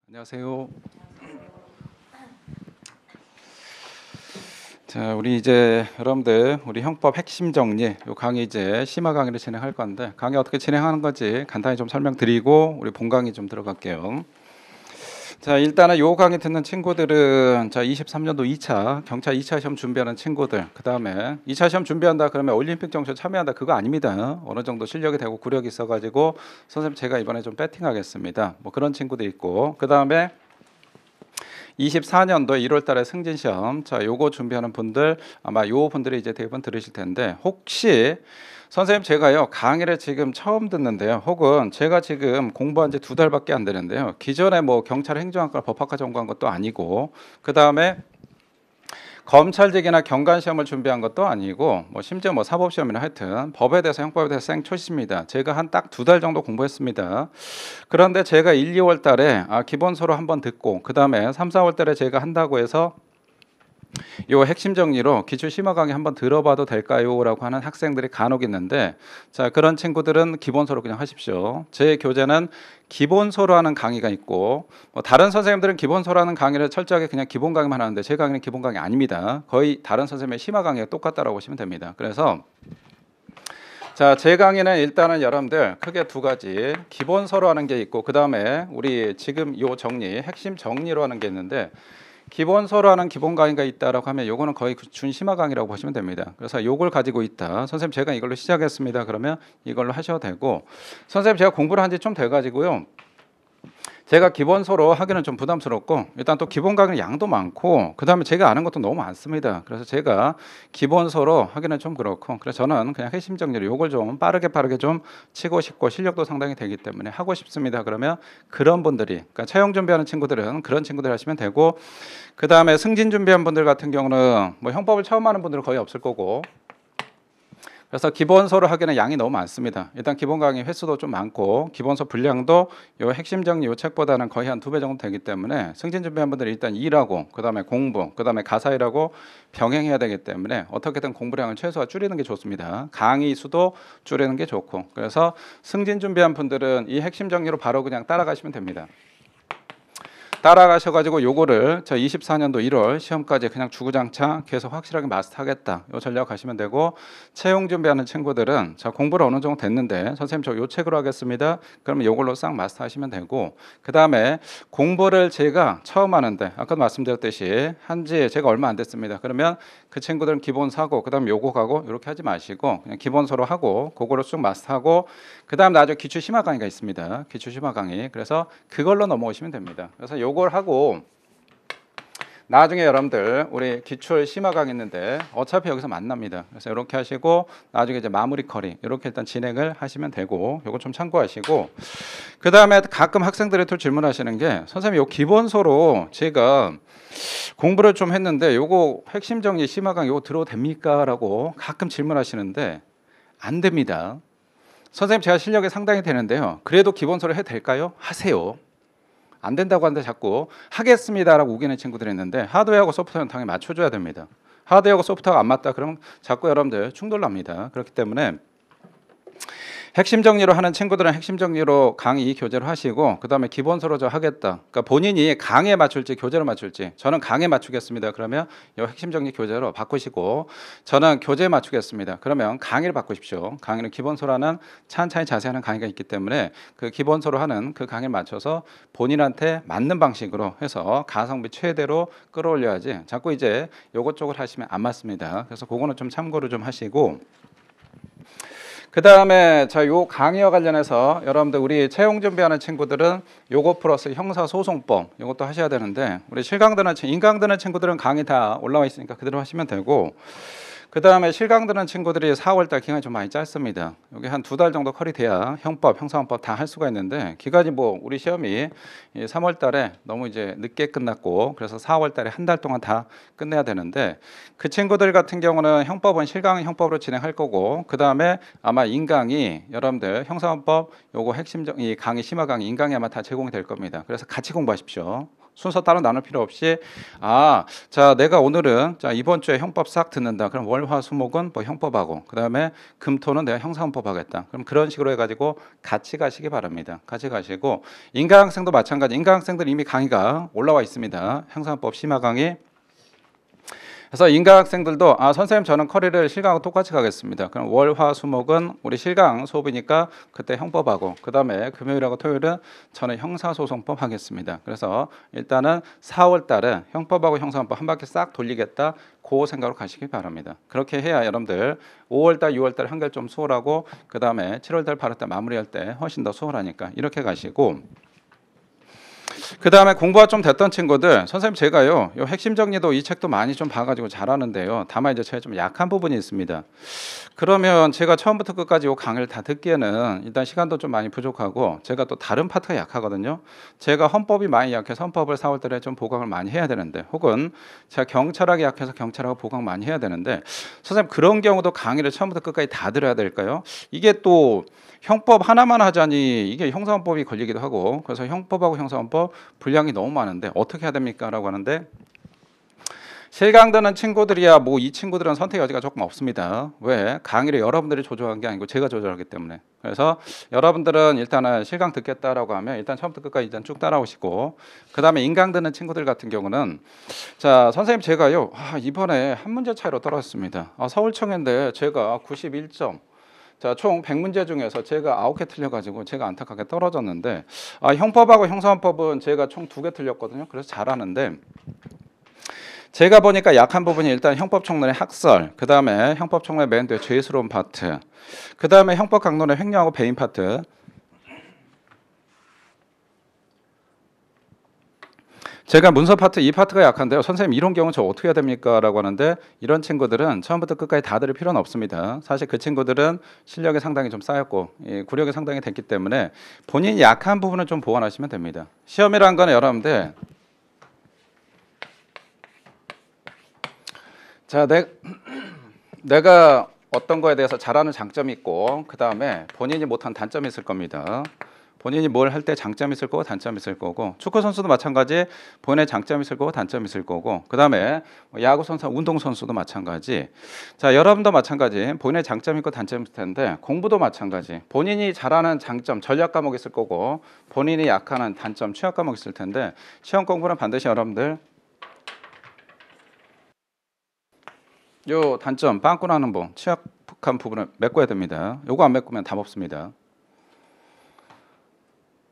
안녕하세요. 자, 우리 이제 여러분들 우리 형법 핵심 정리 요 강의 이제 심화 강의를 진행할 건데 강의 어떻게 진행하는 건지 간단히 좀 설명드리고 우리 본 강의 좀 들어갈게요. 자, 일단은 요 강의 듣는 친구들은 자 23년도 2차 경찰 2차 시험 준비하는 친구들, 그다음에 2차 시험 준비한다 그러면 올림픽 정시에 참여한다 그거 아닙니다. 어느 정도 실력이 되고 구력이 있어가지고 선생님 제가 이번에 좀 배팅하겠습니다. 뭐 그런 친구도 있고, 그다음에 24년도 1월 달에 승진 시험, 자 요거 준비하는 분들 아마 요 분들이 이제 대부분 들으실 텐데, 혹시 선생님 제가요 강의를 지금 처음 듣는데요, 혹은 제가 지금 공부한 지 2달밖에 안 되는데요, 기존에 뭐 경찰 행정학과 법학과 전공한 것도 아니고, 그 다음에 검찰직이나 경관 시험을 준비한 것도 아니고, 뭐 심지어 뭐 사법 시험이나 하여튼 법에 대해서 형법에 대해서 생초시입니다. 제가 한 딱 2달 정도 공부했습니다. 그런데 제가 1, 2월 달에 기본서로 한번 듣고, 그 다음에 3, 4월 달에 제가 한다고 해서 요 핵심 정리로 기출 심화 강의 한번 들어봐도 될까요? 라고 하는 학생들이 간혹 있는데, 자 그런 친구들은 기본서로 그냥 하십시오. 제 교재는 기본서로 하는 강의가 있고, 뭐 다른 선생님들은 기본서로 하는 강의를 철저하게 그냥 기본 강의만 하는데 제 강의는 기본 강의 아닙니다. 거의 다른 선생님의 심화 강의가 똑같다라고 보시면 됩니다. 그래서 자, 제 강의는 일단은 여러분들 크게 2가지, 기본서로 하는 게 있고, 그 다음에 우리 지금 요 정리, 핵심 정리로 하는 게 있는데, 기본서로 하는 기본 강의가 있다라고 하면 요거는 거의 준심화 강의라고 보시면 됩니다. 그래서 요걸 가지고 있다, 선생님 제가 이걸로 시작했습니다, 그러면 이걸로 하셔도 되고, 선생님 제가 공부를 한 지 좀 돼가지고요, 제가 기본서로 하기는 좀 부담스럽고, 일단 또 기본 강의 양도 많고, 그 다음에 제가 아는 것도 너무 많습니다. 그래서 제가 기본서로 하기는 좀 그렇고, 그래서 저는 그냥 핵심 정리로 요걸 좀 빠르게 좀 치고 싶고, 실력도 상당히 되기 때문에 하고 싶습니다. 그러면 그런 분들이, 그러니까 채용 준비하는 친구들은 그런 친구들 하시면 되고, 그 다음에 승진 준비한 분들 같은 경우는 뭐 형법을 처음 하는 분들은 거의 없을 거고, 그래서 기본서를 하기에는 양이 너무 많습니다. 일단 기본 강의 횟수도 좀 많고, 기본서 분량도 요 핵심 정리 요 책보다는 거의 한 2배 정도 되기 때문에 승진 준비한 분들이 일단 일하고, 그 다음에 공부, 그 다음에 가사 일하고 병행해야 되기 때문에 어떻게든 공부량을 최소화 줄이는 게 좋습니다. 강의 수도 줄이는 게 좋고, 그래서 승진 준비한 분들은 이 핵심 정리로 바로 그냥 따라가시면 됩니다. 따라가셔가지고 요거를 저 24년도 1월 시험까지 그냥 주구장창 계속 확실하게 마스터하겠다, 요 전략 가시면 되고, 채용 준비하는 친구들은 자 공부를 어느 정도 됐는데 선생님 저 요 책으로 하겠습니다, 그러면 요걸로 싹 마스터하시면 되고, 그 다음에 공부를 제가 처음 하는데 아까도 말씀드렸듯이 한지 제가 얼마 안 됐습니다. 그러면 그 친구들은 기본 사고, 그 다음 요거 가고 이렇게 하지 마시고 그냥 기본서로 하고 그거를 쭉 마스터하고, 그 다음 나중에 기출 심화 강의가 있습니다. 기출 심화 강의, 그래서 그걸로 넘어오시면 됩니다. 그래서 요걸 하고 나중에 여러분들 우리 기출 심화 강의 있는데 어차피 여기서 만납니다. 그래서 이렇게 하시고 나중에 이제 마무리 커리 이렇게 일단 진행을 하시면 되고, 요거 좀 참고하시고, 그 다음에 가끔 학생들이 또 질문하시는 게, 선생님 요 기본서로 제가 공부를 좀 했는데 요거 핵심 정리 심화 강의 요거 들어도 됩니까? 라고 가끔 질문하시는데 안 됩니다. 선생님 제가 실력이 상당히 되는데요, 그래도 기본서를 해도 될까요? 하세요. 안 된다고 하는데 자꾸 하겠습니다라고 우기는 친구들이 있는데, 하드웨어하고 소프트웨어는 당연히 맞춰줘야 됩니다. 하드웨어하고 소프트웨어가 안 맞다 그러면 자꾸 여러분들 충돌 납니다. 그렇기 때문에 핵심 정리로 하는 친구들은 핵심 정리로 강의 교재로 하시고, 그 다음에 기본서로 저 하겠다, 그러니까 본인이 강의에 맞출지 교재로 맞출지, 저는 강의에 맞추겠습니다, 그러면 이 핵심 정리 교재로 바꾸시고, 저는 교재에 맞추겠습니다, 그러면 강의를 바꾸십시오. 강의는 기본서로 하는 찬찬히 자세하는 강의가 있기 때문에 그 기본서로 하는 그 강의를 맞춰서 본인한테 맞는 방식으로 해서 가성비 최대로 끌어올려야지 자꾸 이제 요것저것 하시면 안 맞습니다. 그래서 그거는 좀 참고를 좀 하시고, 그 다음에 자 요 강의와 관련해서 여러분들 우리 채용 준비하는 친구들은 요거 플러스 형사소송법 요것도 하셔야 되는데, 우리 인강 드는 친구들은 강의 다 올라와 있으니까 그대로 하시면 되고, 그 다음에 실강 드는 친구들이 4월달 기간이 좀 많이 짧습니다. 여기 한 2달 정도 컬이 돼야 형법, 형사헌법 다 할 수가 있는데, 기간이 뭐 우리 시험이 3월달에 너무 이제 늦게 끝났고, 그래서 4월달에 한 달 동안 다 끝내야 되는데, 그 친구들 같은 경우는 형법은 실강 형법으로 진행할 거고, 그 다음에 아마 인강이 여러분들 형사헌법 요거 핵심 이 강의 심화 강의 인강이 아마 다 제공이 될 겁니다. 그래서 같이 공부하십시오. 순서 따로 나눌 필요 없이 자 내가 오늘은 자 이번 주에 형법 싹 듣는다. 그럼 월, 화, 수, 목은 뭐 형법하고 그다음에 금, 토는 내가 형사헌법 하겠다. 그럼 그런 식으로 해가지고 같이 가시기 바랍니다. 같이 가시고 인강학생도 마찬가지. 인강학생들 이미 강의가 올라와 있습니다. 형사헌법 심화 강의. 그래서 인강학생들도 선생님 저는 커리를 실강하고 똑같이 가겠습니다. 그럼 월, 화, 수, 목은 우리 실강 수업이니까 그때 형법하고 그 다음에 금요일하고 토요일은 저는 형사소송법 하겠습니다. 그래서 일단은 4월 달에 형법하고 형사헌법 한 바퀴 싹 돌리겠다. 그 생각으로 가시기 바랍니다. 그렇게 해야 여러분들 5월 달, 6월 달 한결 좀 수월하고 그 다음에 7월 달, 8월 달 마무리할 때 훨씬 더 수월하니까 이렇게 가시고 그 다음에 공부가 좀 됐던 친구들 선생님 제가요 요 핵심 정리도 이 책도 많이 좀 봐가지고 잘하는데요. 다만 이제 제가 좀 약한 부분이 있습니다. 그러면 제가 처음부터 끝까지 요 강의를 다 듣기에는 일단 시간도 좀 많이 부족하고 제가 또 다른 파트가 약하거든요. 제가 헌법이 많이 약해서 헌법을 4월 달에 좀 보강을 많이 해야 되는데 혹은 제가 경찰학이 약해서 경찰하고 보강 많이 해야 되는데 선생님 그런 경우도 강의를 처음부터 끝까지 다 들어야 될까요? 이게 또 형법 하나만 하자니 이게 형사헌법이 걸리기도 하고 그래서 형법하고 형사헌법 분량이 너무 많은데 어떻게 해야 됩니까? 라고 하는데 실강 듣는 친구들이야 뭐 이 친구들은 선택 여지가 조금 없습니다. 왜? 강의를 여러분들이 조절한 게 아니고 제가 조절하기 때문에. 그래서 여러분들은 일단은 실강 듣겠다라고 하면 일단 처음부터 끝까지 일단 쭉 따라오시고 그 다음에 인강 듣는 친구들 같은 경우는 자 선생님 제가요 이번에 한 문제 차이로 떨어졌습니다. 서울청인데 제가 91점 자, 총 100문제 중에서 제가 9개 틀려가지고 제가 안타깝게 떨어졌는데 형법하고 형사헌법은 제가 총 2개 틀렸거든요. 그래서 잘하는데 제가 보니까 약한 부분이 일단 형법총론의 학설, 그 다음에 형법총론의 맨 뒤에 죄스러운 파트, 그 다음에 형법강론의 횡령하고 배임 파트. 제가 문서 파트 이 파트가 약한데요. 선생님 이런 경우 저 어떻게 해야 됩니까? 라고 하는데 이런 친구들은 처음부터 끝까지 다 들을 필요는 없습니다. 사실 그 친구들은 실력이 상당히 좀 쌓였고 구력이 상당히 됐기 때문에 본인이 약한 부분을 좀 보완하시면 됩니다. 시험이란 건 여러분들 자 내가 어떤 거에 대해서 잘하는 장점이 있고 그 다음에 본인이 못한 단점이 있을 겁니다. 본인이 뭘 할 때 장점이 있을 거고 단점이 있을 거고 축구 선수도 마찬가지 본인의 장점이 있을 거고 단점이 있을 거고 그 다음에 야구 선수, 운동 선수도 마찬가지. 자 여러분도 마찬가지 본인의 장점이 있고 단점이 있을 텐데 공부도 마찬가지 본인이 잘하는 장점 전략 과목이 있을 거고 본인이 약한 단점 취약 과목이 있을 텐데 시험 공부는 반드시 여러분들 요 단점 빵꾸나는 뭐 취약한 부분을 메꿔야 됩니다. 요거 안 메꾸면 답 없습니다.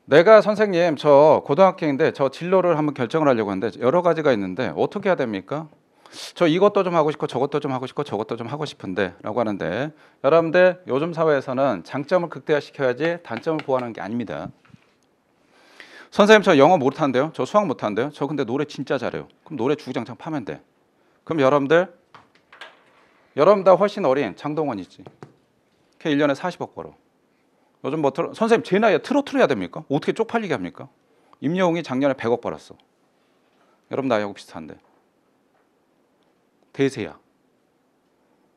내가 선생님 저 고등학생인데 저 진로를 한번 결정을 하려고 하는데 여러 가지가 있는데 어떻게 해야 됩니까? 저 이것도 좀 하고 싶고 저것도 좀 하고 싶고 저것도 좀 하고 싶은데 라고 하는데 여러분들 요즘 사회에서는 장점을 극대화시켜야지 단점을 보완하는 게 아닙니다. 선생님 저 영어 못하는데요? 저 수학 못하는데요? 저 근데 노래 진짜 잘해요. 그럼 노래 주구장창 파면 돼. 그럼 여러분보다 훨씬 어린 장동원이지. 걔 1년에 40억 벌어. 요즘 뭐 선생님 제 나이에 트로트를 해야 됩니까? 어떻게 쪽팔리게 합니까? 임영웅이 작년에 100억 벌었어. 여러분 나이하고 비슷한데. 대세야.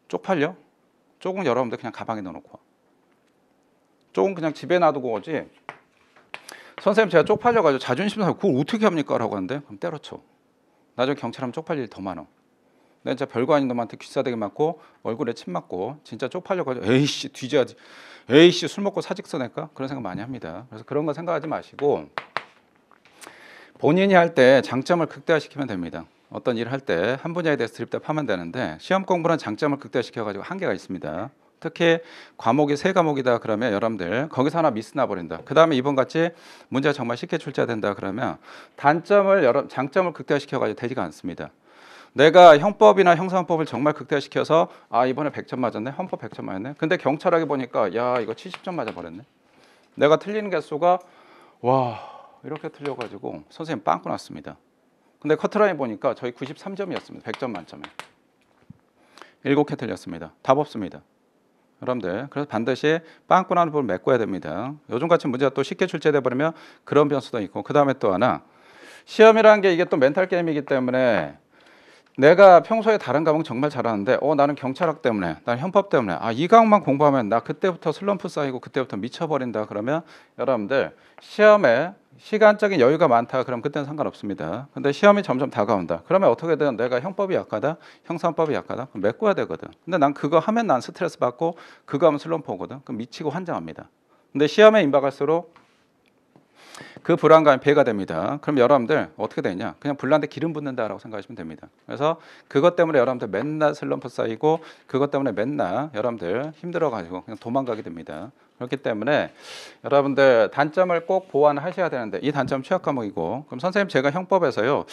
쪽팔려? 쪽은 여러분들 그냥 가방에 넣어놓고 와. 쪽은 그냥 집에 놔두고 오지. 선생님 제가 쪽팔려가지고 자존심 상하고 그걸 어떻게 합니까? 라고 하는데 그럼 때려쳐. 나중에 경찰하면 쪽팔릴 일 더 많아. 내가 진짜 별거 아닌 놈한테 귀싸대기 맞고 얼굴에 침 맞고 진짜 쪽팔려가지고 에이씨 뒤져야지. 에이씨 술 먹고 사직 써낼까? 그런 생각 많이 합니다. 그래서 그런 거 생각하지 마시고 본인이 할 때 장점을 극대화시키면 됩니다. 어떤 일을 할 때 한 분야에 대해서 드립답하면 되는데 시험 공부는 장점을 극대화시켜가지고 한계가 있습니다. 특히 과목이 3과목이다 그러면 여러분들 거기서 하나 미스 나버린다. 그 다음에 이번같이 문제가 정말 쉽게 출제된다 그러면 장점을 극대화시켜가지고 되지가 않습니다. 내가 형법이나 형사헌법을 정말 극대화시켜서 이번에 100점 맞았네. 헌법 100점 맞았네. 근데 경찰하게 보니까 야 이거 70점 맞아버렸네. 내가 틀리는 개수가 와 이렇게 틀려가지고 선생님 빵꾸 났습니다. 근데 커트라인 보니까 저희 93점이었습니다. 100점 만점에 7개 틀렸습니다. 답 없습니다. 여러분들 그래서 반드시 빵꾸 나는 부분을 메꿔야 됩니다. 요즘같이 문제가 또 쉽게 출제돼 버리면 그런 변수도 있고 그 다음에 또 하나 시험이라는 게 이게 또 멘탈 게임이기 때문에 내가 평소에 다른 과목 정말 잘하는데 나는 경찰학 때문에 나는 형법 때문에 이 과목만 공부하면 나 그때부터 슬럼프 쌓이고 그때부터 미쳐버린다 그러면 여러분들 시험에 시간적인 여유가 많다. 그럼 그때는 상관없습니다. 근데 시험이 점점 다가온다. 그러면 어떻게든 내가 형법이 약하다, 형사법이 약하다. 그럼 메꿔야 되거든. 근데 난 그거 하면 난 스트레스 받고 그거 하면 슬럼프 오거든. 그럼 미치고 환장합니다. 근데 시험에 임박할수록 그 불안감이 배가 됩니다. 그럼 여러분들 어떻게 되냐? 그냥 불난데 기름 붓는다라고 생각하시면 됩니다. 그래서 그것 때문에 여러분들 맨날 슬럼프 쌓이고 그것 때문에 맨날 여러분들 힘들어가지고 그냥 도망가게 됩니다. 그렇기 때문에 여러분들 단점을 꼭 보완하셔야 되는데 이 단점 취약 과목이고 그럼 선생님 제가 형법에서요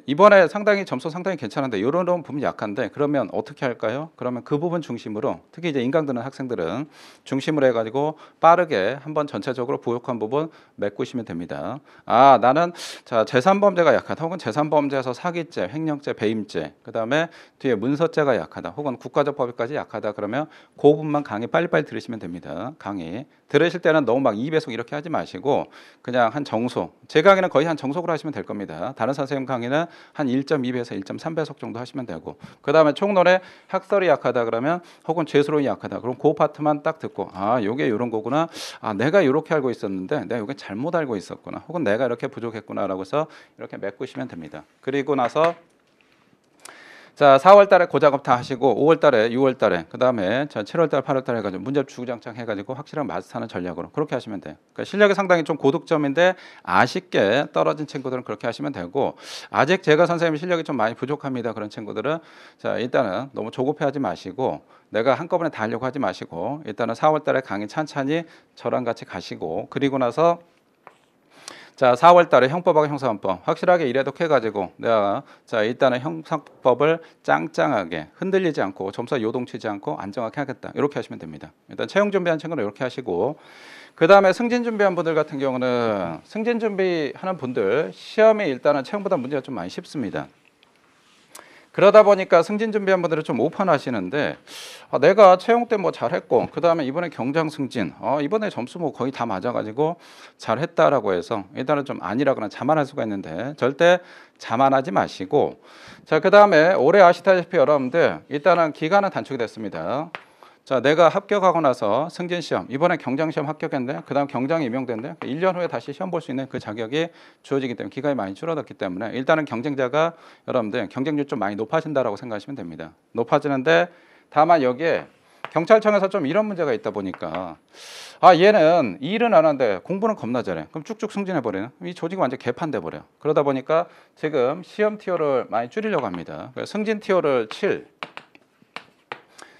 이번에 상당히 점수 상당히 괜찮은데 이런 부분이 약한데 그러면 어떻게 할까요? 그러면 그 부분 중심으로 특히 이제 인강 드는 학생들은 중심으로 해가지고 빠르게 한번 전체적으로 부족한 부분 메꾸시면 됩니다. 아 나는 자 제3범죄가 약하다 혹은 제3범죄에서 사기죄, 횡령죄, 배임죄 그 다음에 뒤에 문서죄가 약하다 혹은 국가적 법익까지 약하다 그러면 그 부분만 강의 빨리빨리 들으시면 됩니다. 강의 들으실 때는 너무 막 2배속 이렇게 하지 마시고 그냥 한 정속 제 강의는 거의 한 정속으로 하시면 될 겁니다. 다른 선생님 강의는 한 1.2배에서 1.3배속 정도 하시면 되고 그 다음에 총론에 학설이 약하다 그러면 혹은 죄수론이 약하다 그럼 그 파트만 딱 듣고 아 요게 요런 거구나 아 내가 요렇게 알고 있었는데 내가 요게 잘못 알고 있었구나 혹은 내가 이렇게 부족했구나 라고 해서 이렇게 메꾸시면 됩니다. 그리고 나서 자, 4월 달에 고작업 다 하시고 5월 달에 6월 달에 그다음에 자, 7월 달 8월 달에 해 가지고 문제 주구장창 해 가지고 확실한 마스터하는 전략으로 그렇게 하시면 돼요. 그러니까 실력이 상당히 좀 고득점인데 아쉽게 떨어진 친구들은 그렇게 하시면 되고 아직 제가 선생님 실력이 좀 많이 부족합니다. 그런 친구들은 자, 일단은 너무 조급해 하지 마시고 내가 한꺼번에 다 하려고 하지 마시고 일단은 4월 달에 강의 찬찬히 저랑 같이 가시고 그리고 나서 자, 4월 달에 형법하고 형사헌법 확실하게 이래독 해가지고 내가 자 일단은 형사법을 짱짱하게 흔들리지 않고 점수가 요동치지 않고 안정하게 하겠다 이렇게 하시면 됩니다. 일단 채용 준비한 친구는 이렇게 하시고 그 다음에 승진 준비한 분들 같은 경우는 승진 준비하는 분들 시험이 일단은 채용보다 문제가 좀 많이 쉽습니다. 그러다 보니까 승진 준비한 분들은 좀 오판하시는데 내가 채용 때 뭐 잘했고 그 다음에 이번에 경장 승진 이번에 점수 뭐 거의 다 맞아가지고 잘했다라고 해서 일단은 좀 아니라거나 자만할 수가 있는데 절대 자만하지 마시고 자 그 다음에 올해 아시다시피 여러분들 일단은 기간은 단축이 됐습니다. 자, 내가 합격하고 나서 승진시험, 이번에 경장시험 합격했는데 그 다음 경장이 임용됐는데 1년 후에 다시 시험 볼 수 있는 그 자격이 주어지기 때문에 기간이 많이 줄어들기 때문에 일단은 경쟁자가 여러분들 경쟁률 좀 많이 높아진다라고 생각하시면 됩니다. 높아지는데 다만 여기에 경찰청에서 좀 이런 문제가 있다 보니까 얘는 일은 안 하는데 공부는 겁나 잘해. 그럼 쭉쭉 승진해버리는 이 조직이 완전 개판돼 버려요. 그러다 보니까 지금 시험 티오를 많이 줄이려고 합니다. 승진 티오를 7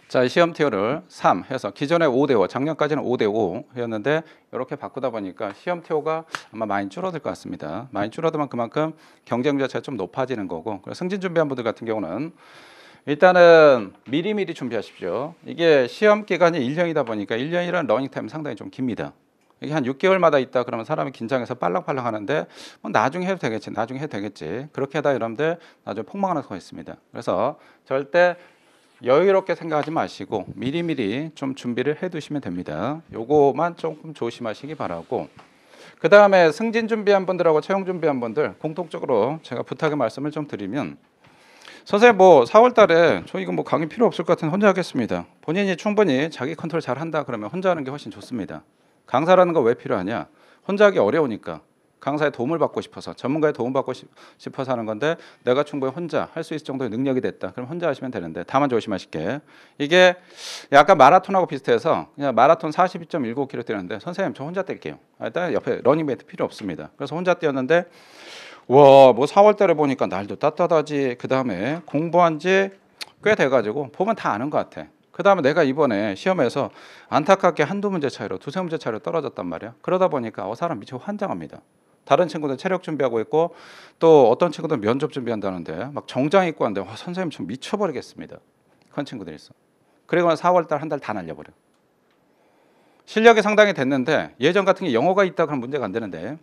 자, 시험 티오를 3 해서 기존에 5대5, 작년까지는 5대5였는데 이렇게 바꾸다 보니까 시험 티오가 아마 많이 줄어들 것 같습니다. 많이 줄어들면 그만큼 경쟁 자체가 좀 높아지는 거고 승진 준비한 분들 같은 경우는 일단은 미리미리 준비하십시오. 이게 시험 기간이 1년이다 보니까 1년이라는 러닝 타임 상당히 좀 깁니다. 이게 한 6개월마다 있다 그러면 사람이 긴장해서 빨랑빨랑 하는데 나중에 해도 되겠지 나중에 해도 되겠지 그렇게 하다 여러분들 나중에 폭망하는 수가 있습니다. 그래서 절대 여유롭게 생각하지 마시고 미리미리 좀 준비를 해 두시면 됩니다. 요거만 조금 조심하시기 바라고 그 다음에 승진 준비한 분들하고 채용 준비한 분들 공통적으로 제가 부탁의 말씀을 좀 드리면 선생님 뭐 4월 달에 저 이거 뭐 강의 필요 없을 것 같은데 혼자 하겠습니다. 본인이 충분히 자기 컨트롤 잘 한다 그러면 혼자 하는 게 훨씬 좋습니다. 강사라는 거 왜 필요하냐? 혼자 하기 어려우니까 강사의 도움을 받고 싶어서 전문가의 도움 받고 싶어서 하는 건데 내가 충분히 혼자 할 수 있을 정도의 능력이 됐다. 그럼 혼자 하시면 되는데 다만 조심하실게. 이게 약간 마라톤하고 비슷해서 그냥 마라톤 42.19km 뛰는데 선생님 저 혼자 뛸게요. 일단 옆에 러닝메이트 필요 없습니다. 그래서 혼자 뛰었는데 와 뭐 4월 달에 보니까 날도 따뜻하지 그 다음에 공부한 지 꽤 돼가지고 보면 다 아는 것 같아. 그 다음에 내가 이번에 시험에서 안타깝게 한두 문제 차이로 두세 문제 차이로 떨어졌단 말이야. 그러다 보니까 사람 미치고 환장합니다. 다른 친구들 체력 준비하고 있고 또 어떤 친구들 면접 준비한다는데 막 정장 입고 하는데 선생님 좀 미쳐버리겠습니다. 그런 친구들이 있어. 그리고 4월 달 한 달 다 날려버려. 실력이 상당히 됐는데 예전 같은 게 영어가 있다 그런 문제가 안 되는데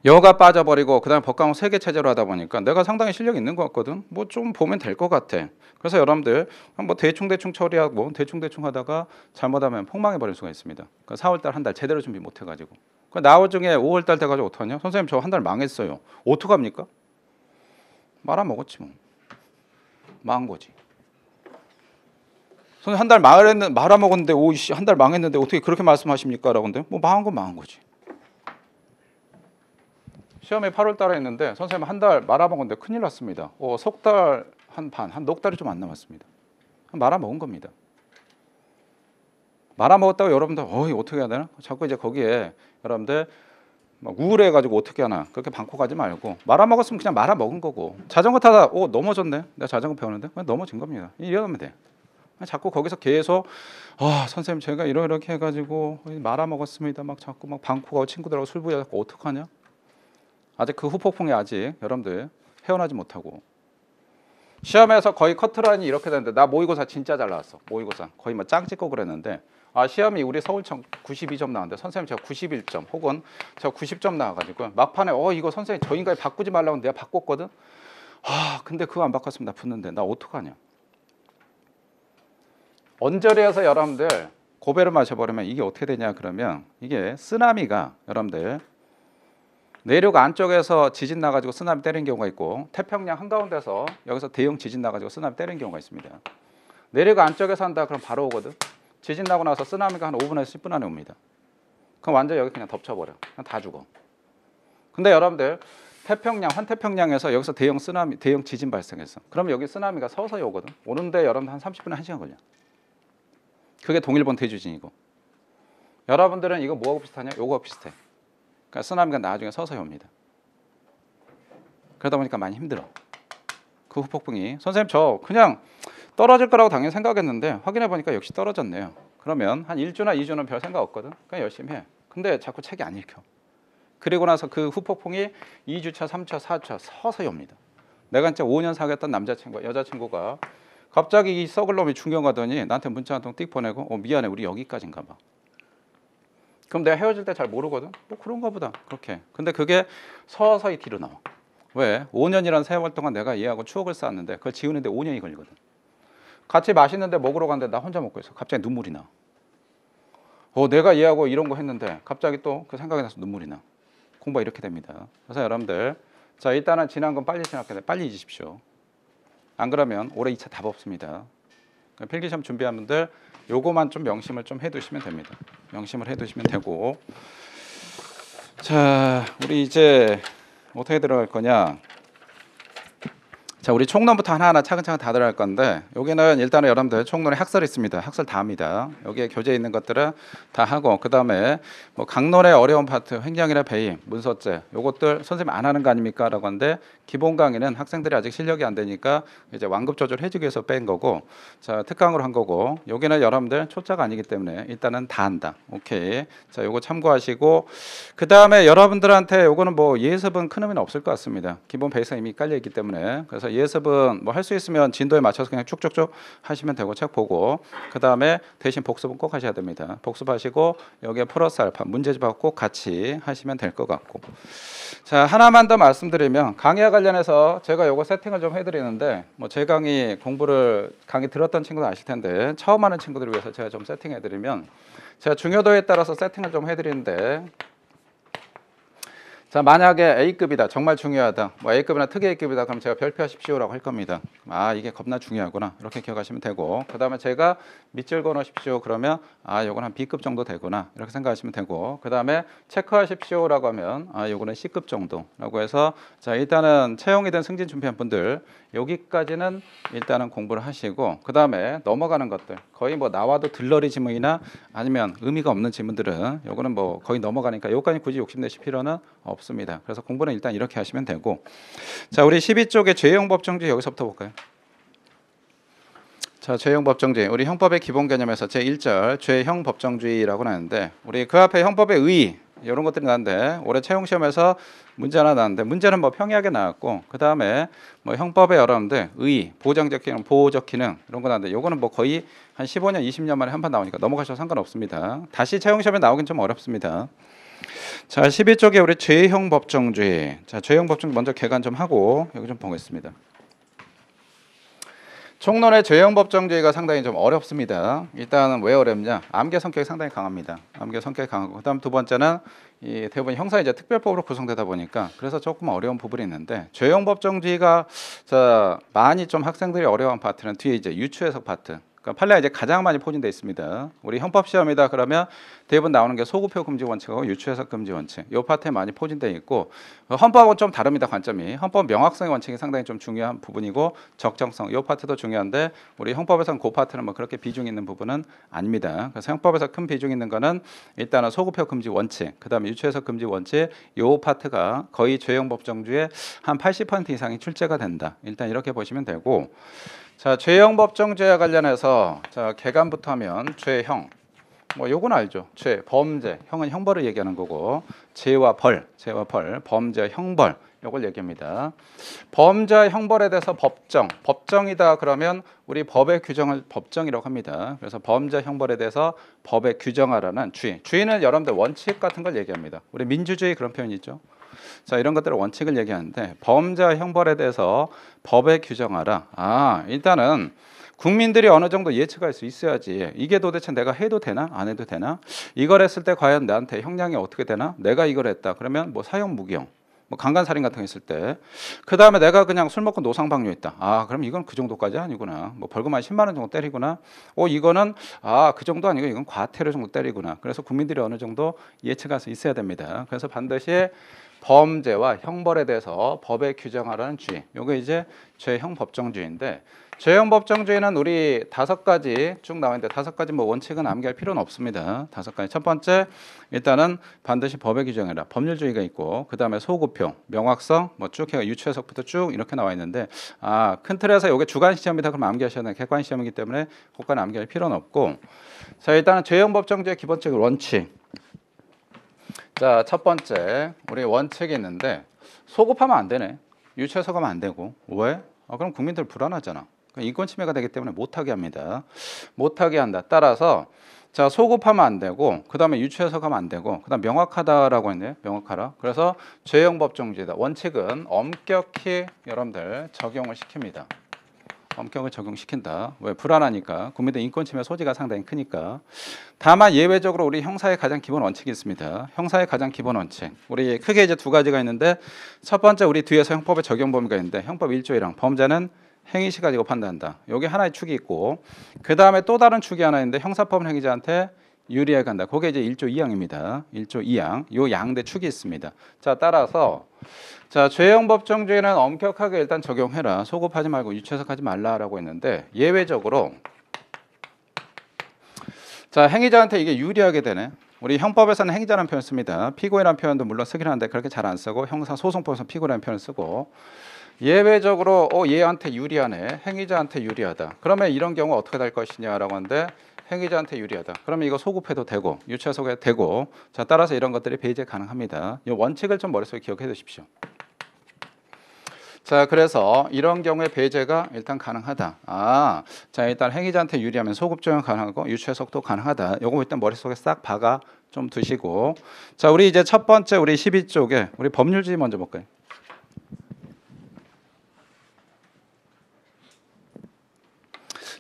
영어가 빠져버리고 그다음에 법과목 3개 체제로 하다 보니까 내가 상당히 실력이 있는 것 같거든. 뭐 좀 보면 될 것 같아. 그래서 여러분들 뭐 대충 처리하고 대충 하다가 잘못하면 폭망해 버릴 수가 있습니다. 그러니까 4월 달 한 달 제대로 준비 못 해가지고 나중에 5월 달 돼가지고 어떡하냐? 선생님 저 한 달 망했어요. 어떡합니까? 말아먹었지 뭐. 망한 거지. 선생님 한 달 말아먹었는데 오이씨 한 달 망했는데 어떻게 그렇게 말씀하십니까? 라고 근데 뭐 망한 건 망한 거지. 시험이 8월 달에 있는데 선생님 한 달 말아먹었는데 큰일 났습니다. 석 달 한 반, 한 넉 달이 좀 안 남았습니다. 말아먹은 겁니다. 말아먹었다고 여러분들 이거 어떻게 해야 되나? 자꾸 이제 거기에 여러분들 막 우울해가지고 어떻게 하나 그렇게 방콕 가지 말고 말아먹었으면 그냥 말아먹은 거고 자전거 타다 넘어졌네. 내가 자전거 배우는데 그냥 넘어진 겁니다. 이러면 돼. 자꾸 거기서 계속 선생님 제가 이렇게 해가지고 말아먹었습니다. 막 자꾸 막 방콕하고 친구들하고 술 부여잡고 어떡하냐? 아직 그 후폭풍이 아직 여러분들 헤어나지 못하고 시험에서 거의 커트라인이 이렇게 되는데 나 모의고사 진짜 잘 나왔어. 모의고사 거의 뭐 짱 찍고 그랬는데 시험이 우리 서울청 92점 나왔는데 선생님 제가 91점 혹은 제가 90점 나와가지고 막판에 이거 선생님 저 인간이 바꾸지 말라고 내가 바꿨거든. 근데 그거 안 바꿨으면 나 붙는데 나 어떡하냐. 언저리에서 여러분들 고배를 마셔버리면 이게 어떻게 되냐 그러면 이게 쓰나미가 여러분들 내륙 안쪽에서 지진 나가지고 쓰나미 때리는 경우가 있고 태평양 한가운데서 여기서 대형 지진 나가지고 쓰나미 때리는 경우가 있습니다. 내륙 안쪽에서 한다 그럼 바로 오거든. 지진 나고 나서 쓰나미가 한 5분에서 10분 안에 옵니다. 그럼 완전 여기 그냥 덮쳐버려. 그냥 다 죽어. 근데 여러분들 태평양 환태평양에서 여기서 대형 쓰나미 대형 지진 발생했어. 그러면 여기 쓰나미가 서서히 오거든. 오는데 여러분들 한 30분에 1시간 걸려. 그게 동일본 대지진이고 여러분들은 이거 뭐하고 비슷하냐? 요거하고 비슷해. 그러니까 쓰나미가 나중에 서서히 옵니다. 그러다 보니까 많이 힘들어. 그 후폭풍이 선생님 저 그냥 떨어질 거라고 당연히 생각했는데 확인해 보니까 역시 떨어졌네요. 그러면 한 1주나 2주는 별 생각 없거든. 그냥 열심히 해. 근데 자꾸 책이 안 읽혀. 그리고 나서 그 후폭풍이 2주차, 3주차, 4주차 서서히 옵니다. 내가 진짜 5년 사귀었던 남자친구, 여자친구가 갑자기 이 썩을 놈이 중경 가더니 나한테 문자 한 통 띡 보내고 미안해 우리 여기까지인가 봐. 그럼 내가 헤어질 때 잘 모르거든. 그런가 보다. 그렇게. 근데 그게 서서히 뒤로 나와. 왜? 5년이라는 세월 동안 내가 얘하고 추억을 쌓았는데 그걸 지우는데 5년이 걸리거든. 같이 맛있는데 먹으러 갔는데 나 혼자 먹고 있어. 갑자기 눈물이 나. 내가 얘하고 이런 거 했는데 갑자기 또 그 생각이 나서 눈물이 나. 공부가 이렇게 됩니다. 그래서 여러분들 자 일단은 지난 건 빨리 생각해 빨리 잊으십시오. 안 그러면 올해 2차 답 없습니다. 필기시험 준비하는 분들 요거만 좀 명심을 좀 해두시면 됩니다. 명심을 해두시면 되고 자 우리 이제 어떻게 들어갈 거냐. 자 우리 총론부터 하나하나 차근차근 다 들어갈 건데 여기는 일단은 여러분들 총론에 학설이 있습니다. 학설 다 합니다. 여기에 교재에 있는 것들은 다 하고 그 다음에 뭐 강론의 어려운 파트 횡령이나 배임 문서제 요것들 선생님 안 하는 거 아닙니까 라고 하는데 기본 강의는 학생들이 아직 실력이 안 되니까 이제 완급 조절 해주기 위해서 뺀 거고 자 특강으로 한 거고 여기는 여러분들 초짜가 아니기 때문에 일단은 다 한다. 오케이. 자 요거 참고하시고 그 다음에 여러분들한테 요거는 뭐 예습은 큰 의미는 없을 것 같습니다. 기본 베이스가 이미 깔려 있기 때문에 그래서 예습은 뭐 할 수 있으면 진도에 맞춰서 그냥 쭉쭉쭉 하시면 되고 책 보고 그 다음에 대신 복습은 꼭 하셔야 됩니다. 복습하시고 여기에 플러스 알파 문제집하고 꼭 같이 하시면 될 것 같고 자 하나만 더 말씀드리면 강의와 관련해서 제가 요거 세팅을 좀 해드리는데 뭐 제 강의 강의 들었던 친구들 아실 텐데 처음 하는 친구들을 위해서 제가 좀 세팅해드리면 제가 중요도에 따라서 세팅을 좀 해드리는데 자 만약에 A급이다 정말 중요하다 뭐 A급이나 특이 A급이다 그럼 제가 별표하십시오라고 할 겁니다. 이게 겁나 중요하구나 이렇게 기억하시면 되고 그 다음에 제가 밑줄 그어놓으십시오 그러면 요건 한 B급 정도 되구나 이렇게 생각하시면 되고 그 다음에 체크하십시오라고 하면 요거는 C급 정도라고 해서 자 일단은 채용이든 승진 준비한 분들 여기까지는 일단은 공부를 하시고 그 다음에 넘어가는 것들 거의 뭐 나와도 들러리 지문이나 아니면 의미가 없는 지문들은 요거는 뭐 거의 넘어가니까 요까지 굳이 욕심내실 필요는 없습니다. 그래서 공부는 일단 이렇게 하시면 되고 자 우리 12쪽의 죄형 법정주의 여기서부터 볼까요? 자 죄형 법정주의 우리 형법의 기본 개념에서 제1절 죄형 법정주의라고 하는데 우리 그 앞에 형법의 의 이런 것들이 나왔는데 올해 채용 시험에서 문제 하나 나왔는데 문제는 뭐 평이하게 나왔고 그 다음에 뭐 형법의 여러분들 의 보장적 기능 보호적 기능 이런 거 나왔는데 요거는 뭐 거의 한 15년 20년 만에 한 번 나오니까 넘어가셔도 상관없습니다. 다시 채용 시험에 나오긴 좀 어렵습니다. 자 12쪽에 우리 죄형 법정주의 자 죄형 법정주의 먼저 개관 좀 하고 여기 좀 보겠습니다. 총론의 죄형 법정주의가 상당히 좀 어렵습니다. 일단은 왜 어렵냐? 암개 성격이 상당히 강합니다. 암개 성격이 강하고 그다음 두 번째는 이 대부분 형사 이제 특별법으로 구성되다 보니까 그래서 조금 어려운 부분이 있는데 죄형 법정주의가 자 많이 좀 학생들이 어려운 파트는 뒤에 이제 유추해석 파트 그러니까 판례가 이제 가장 많이 포진되어 있습니다. 우리 형법 시험이다 그러면 대부분 나오는 게 소급표 금지 원칙하고 유추해석 금지 원칙. 이 파트에 많이 포진되어 있고 헌법은 좀 다릅니다. 관점이. 헌법 명확성의 원칙이 상당히 좀 중요한 부분이고 적정성 이 파트도 중요한데 우리 형법에서는 그 파트는 뭐 그렇게 비중 있는 부분은 아닙니다. 그래서 형법에서 큰 비중 있는 거는 일단은 소급표 금지 원칙, 그다음에 유추해석 금지 원칙 이 파트가 거의 죄형 법정주의 한 80% 이상이 출제가 된다. 일단 이렇게 보시면 되고. 자, 죄형 법정죄와 관련해서 자, 개간부터 하면 죄형 뭐 요건 알죠. 죄, 범죄, 형은 형벌을 얘기하는 거고 죄와 벌, 범죄, 형벌 요걸 얘기합니다. 범죄, 형벌에 대해서 법정이다 그러면 우리 법의 규정을 법정이라고 합니다. 그래서 범죄, 형벌에 대해서 법에 규정하라는 주의는 여러분들 원칙 같은 걸 얘기합니다. 우리 민주주의 그런 표현이 있죠. 자, 이런 것들을 원칙을 얘기하는데 범죄와 형벌에 대해서 법에 규정하라. 일단은 국민들이 어느 정도 예측할 수 있어야지. 이게 도대체 내가 해도 되나 안 해도 되나? 이걸 했을 때 과연 나한테 형량이 어떻게 되나? 내가 이걸 했다. 그러면 뭐 사형 무기형, 뭐 강간살인 같은 거 있을 때, 그 다음에 내가 그냥 술 먹고 노상방뇨했다. 그럼 이건 그 정도까지 아니구나. 뭐 벌금 한 10만 원 정도 때리구나. 이거는 그 정도 아니고 이건 과태료 정도 때리구나. 그래서 국민들이 어느 정도 예측할 수 있어야 됩니다. 그래서 반드시 범죄와 형벌에 대해서 법에 규정하라는 주의. 요게 이제 죄형 법정주의인데 죄형 법정주의는 우리 5가지 쭉 나와 있는데 5가지 뭐 원칙은 암기할 필요는 없습니다. 5가지. 첫 번째 일단은 반드시 법에 규정해라. 법률주의가 있고 그다음에 소급표, 명확성 뭐 쭉 해가 유추해석부터 쭉 이렇게 나와 있는데 큰 틀에서 요게 주관 시험이다 그러면 암기하셔야 되는 객관 시험이기 때문에 그것까지 암기할 필요는 없고. 자, 일단은 죄형 법정주의 기본적인 원칙. 자, 첫 번째 우리 원칙이 있는데 소급하면 안 되네. 유추해석하면 안 되고. 왜? 그럼 국민들 불안하잖아. 인권 침해가 되기 때문에 못하게 합니다. 못하게 한다. 따라서 자, 소급하면 안 되고 그다음에 유추해석하면 안 되고 그다음 명확하다라고 했네요. 명확하라. 그래서 죄형 법정주의다. 원칙은 엄격히 여러분들 적용을 시킵니다. 엄격을 적용시킨다. 왜? 불안하니까. 국민들 인권 침해 소지가 상당히 크니까. 다만 예외적으로 우리 형사의 가장 기본 원칙이 있습니다. 형사의 가장 기본 원칙. 우리 크게 이제 2가지가 있는데 첫 번째 우리 뒤에서 형법의 적용 범위가 있는데 형법 1조 1항 범죄는 행위시 가지고 판단한다. 여기 하나의 축이 있고 그 다음에 또 다른 축이 하나 있는데 형사법은 행위자한테 유리하게 간다. 그게 이제 1조 2항입니다. 1조 2항. 요 양대 축이 있습니다. 자, 따라서 자, 죄형 법정주의는 엄격하게 일단 적용해라. 소급하지 말고 유추해석하지 말라라고 했는데 예외적으로 자, 행위자한테 이게 유리하게 되네. 우리 형법에서는 행위자라는 표현 씁니다. 피고인이라는 표현도 물론 쓰긴 하는데 그렇게 잘 안 쓰고 형사소송법에서 피고인이라는 표현을 쓰고 예외적으로 얘한테 유리하네. 행위자한테 유리하다. 그러면 이런 경우 어떻게 될 것이냐라고 하는데 행위자한테 유리하다. 그러면 이거 소급해도 되고 유추해석해도 되고 자, 따라서 이런 것들이 배제 가능합니다. 이 원칙을 좀 머릿속에 기억해 두십시오. 자, 그래서 이런 경우에 배제가 일단 가능하다. 자, 일단 행위자한테 유리하면 소급 적용 가능하고 유추해석도 가능하다. 요거 일단 머릿속에 싹 박아 좀 두시고 자, 우리 이제 첫 번째 우리 12쪽에 우리 법률주의 먼저 볼까요?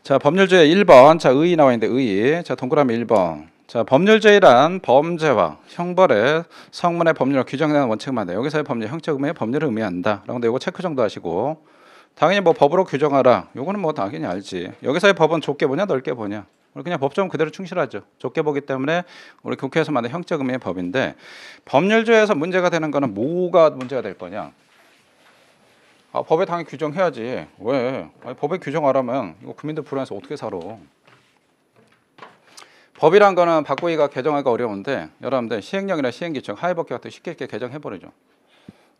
자, 법률주의 1번. 자, 의의 나와 있는데 의의. 자, 동그라미 1번. 자, 법률주의란 범죄와 형벌의 성문의 법률로 규정되는 원칙을 말한다. 여기서의 법률, 형적 의미의 법률을 의미한다. 그런데 이거 체크 정도 하시고 당연히 뭐 법으로 규정하라. 요거는 뭐 당연히 알지. 여기서의 법은 좁게 보냐 넓게 보냐. 우리 그냥 법조문 그대로 충실하죠. 좁게 보기 때문에 우리 국회에서 만든 형적 의미의 법인데 법률주의에서 문제가 되는 거는 뭐가 문제가 될 거냐. 법에 당연히 규정해야지. 왜? 법에 규정하라면 이거 국민들 불안해서 어떻게 살아? 법이란 거는 바꾸기가 개정하기가 어려운데 여러분들 시행령이나 시행규칙 하위법규 같은 거 쉽게 개정해버리죠.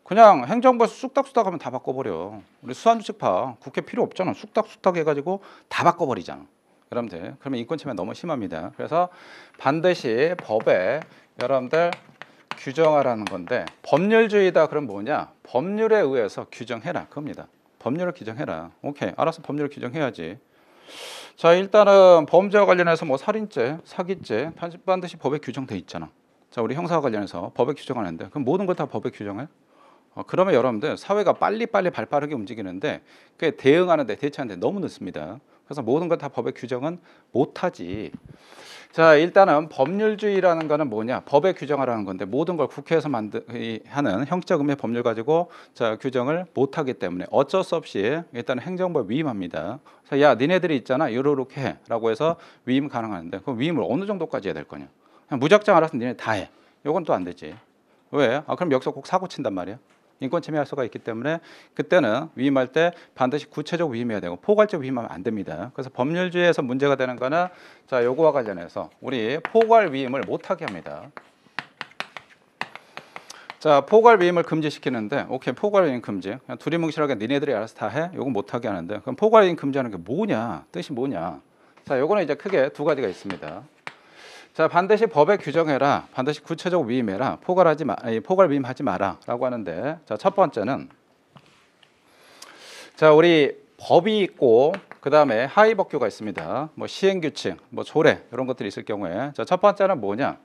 그냥 행정부에서 쑥닥쑥닥 하면 다 바꿔버려. 우리 수완주식 봐. 국회 필요 없잖아. 쑥닥쑥닥 해가지고 다 바꿔버리잖아. 여러분들 그러면 인권침해 너무 심합니다. 그래서 반드시 법에 여러분들 규정하라는 건데 법률주의다 그럼 뭐냐? 법률에 의해서 규정해라 그겁니다. 법률을 규정해라. 오케이, 알아서 법률을 규정해야지. 자, 일단은 범죄와 관련해서 뭐 살인죄, 사기죄 반드시 법에 규정돼 있잖아. 자, 우리 형사와 관련해서 법에 규정하는데 그럼 모든 걸 다 법에 규정해? 그러면 여러분들 사회가 빨리빨리 발빠르게 움직이는데 그게 대응하는데 대처하는데 너무 늦습니다. 그래서 모든 걸 다 법에 규정은 못하지. 자, 일단은 법률주의라는 거는 뭐냐? 법에 규정하라는 건데 모든 걸 국회에서 하는 형식적 의미의 법률 가지고 자, 규정을 못 하기 때문에 어쩔 수 없이 일단은 행정부에 위임합니다. 그래서 야, 니네들이 있잖아. 요렇게 해라고 해서 위임 가능한데 그 위임을 어느 정도까지 해야 될 거냐? 그냥 무작정 알아서 니네 다 해. 요건 또 안 되지. 왜? 그럼 여기서 꼭 사고 친단 말이야. 인권 침해할 수가 있기 때문에 그때는 위임할 때 반드시 구체적 위임해야 되고 포괄적 위임하면 안 됩니다. 그래서 법률주의에서 문제가 되는 거는 자, 요거와 관련해서 우리 포괄 위임을 못하게 합니다. 자, 포괄 위임을 금지시키는데 오케이, 포괄 위임 금지. 그냥 두리뭉실하게 니네들이 알아서 다 해. 요건 못하게 하는데 그럼 포괄 위임 금지하는 게 뭐냐? 뜻이 뭐냐? 자, 요거는 이제 크게 두 가지가 있습니다. 자, 반드시 법에 규정해라. 반드시 구체적 위임해라. 포괄 위임하지 마라라고 하는데 자, 첫 번째는 자, 우리 법이 있고 그다음에 하위 법규가 있습니다. 뭐 시행규칙, 뭐 조례 이런 것들이 있을 경우에 자, 첫 번째는 뭐냐?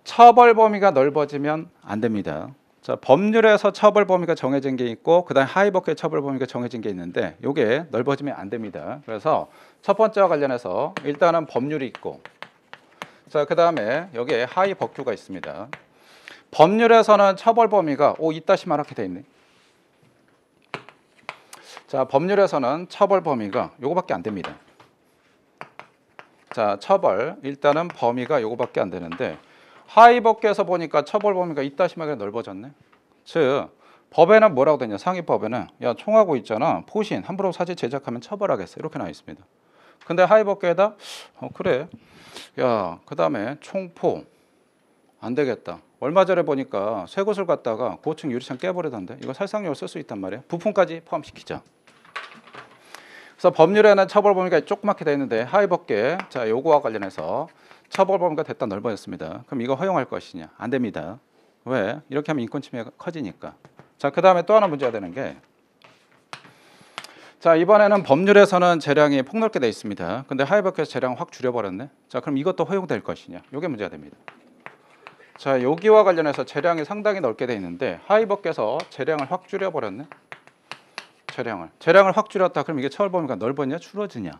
처벌 범위가 넓어지면 안 됩니다. 자, 법률에서 처벌 범위가 정해진 게 있고 그다음에 하위 법규의 처벌 범위가 정해진 게 있는데 이게 넓어지면 안 됩니다. 그래서 첫 번째와 관련해서 일단은 법률이 있고 자, 그다음에 여기에 하위 법규가 있습니다. 법률에서는 처벌 범위가 이따시만하게 돼 있네. 자, 법률에서는 처벌 범위가 요거밖에 안 됩니다. 자, 처벌 일단은 범위가 요거밖에 안 되는데 하위 법규에서 보니까 처벌 범위가 이따시하게 넓어졌네. 즉 법에는 뭐라고 되냐? 상위법에는 야, 총하고 있잖아. 포신 함부로 사진 제작하면 처벌하겠어. 이렇게 나와 있습니다. 근데 하위 법규에다 그래. 야, 그다음에 총포 안 되겠다. 얼마 전에 보니까 쇠구슬 갖다가 고층 유리창 깨버리던데 이거 살상용으로 쓸 수 있단 말이야. 부품까지 포함시키자. 그래서 법률에는 처벌 범위가 조그맣게 되어 있는데 하위 법규에 자, 요거와 관련해서 처벌 범위가 됐다 넓어졌습니다. 그럼 이거 허용할 것이냐? 안 됩니다. 왜? 이렇게 하면 인권 침해가 커지니까. 자, 그다음에 또 하나 문제가 되는 게 자, 이번에는 법률에서는 재량이 폭넓게 되어 있습니다. 근데 하위 법규에서 재량을 확 줄여버렸네. 자, 그럼 이것도 허용될 것이냐? 이게 문제가 됩니다. 자, 여기와 관련해서 재량이 상당히 넓게 되어 있는데 하위 법규에서 재량을 확 줄여버렸네. 재량을 확 줄였다. 그럼 이게 처벌 범위가 넓어지냐 줄어드냐?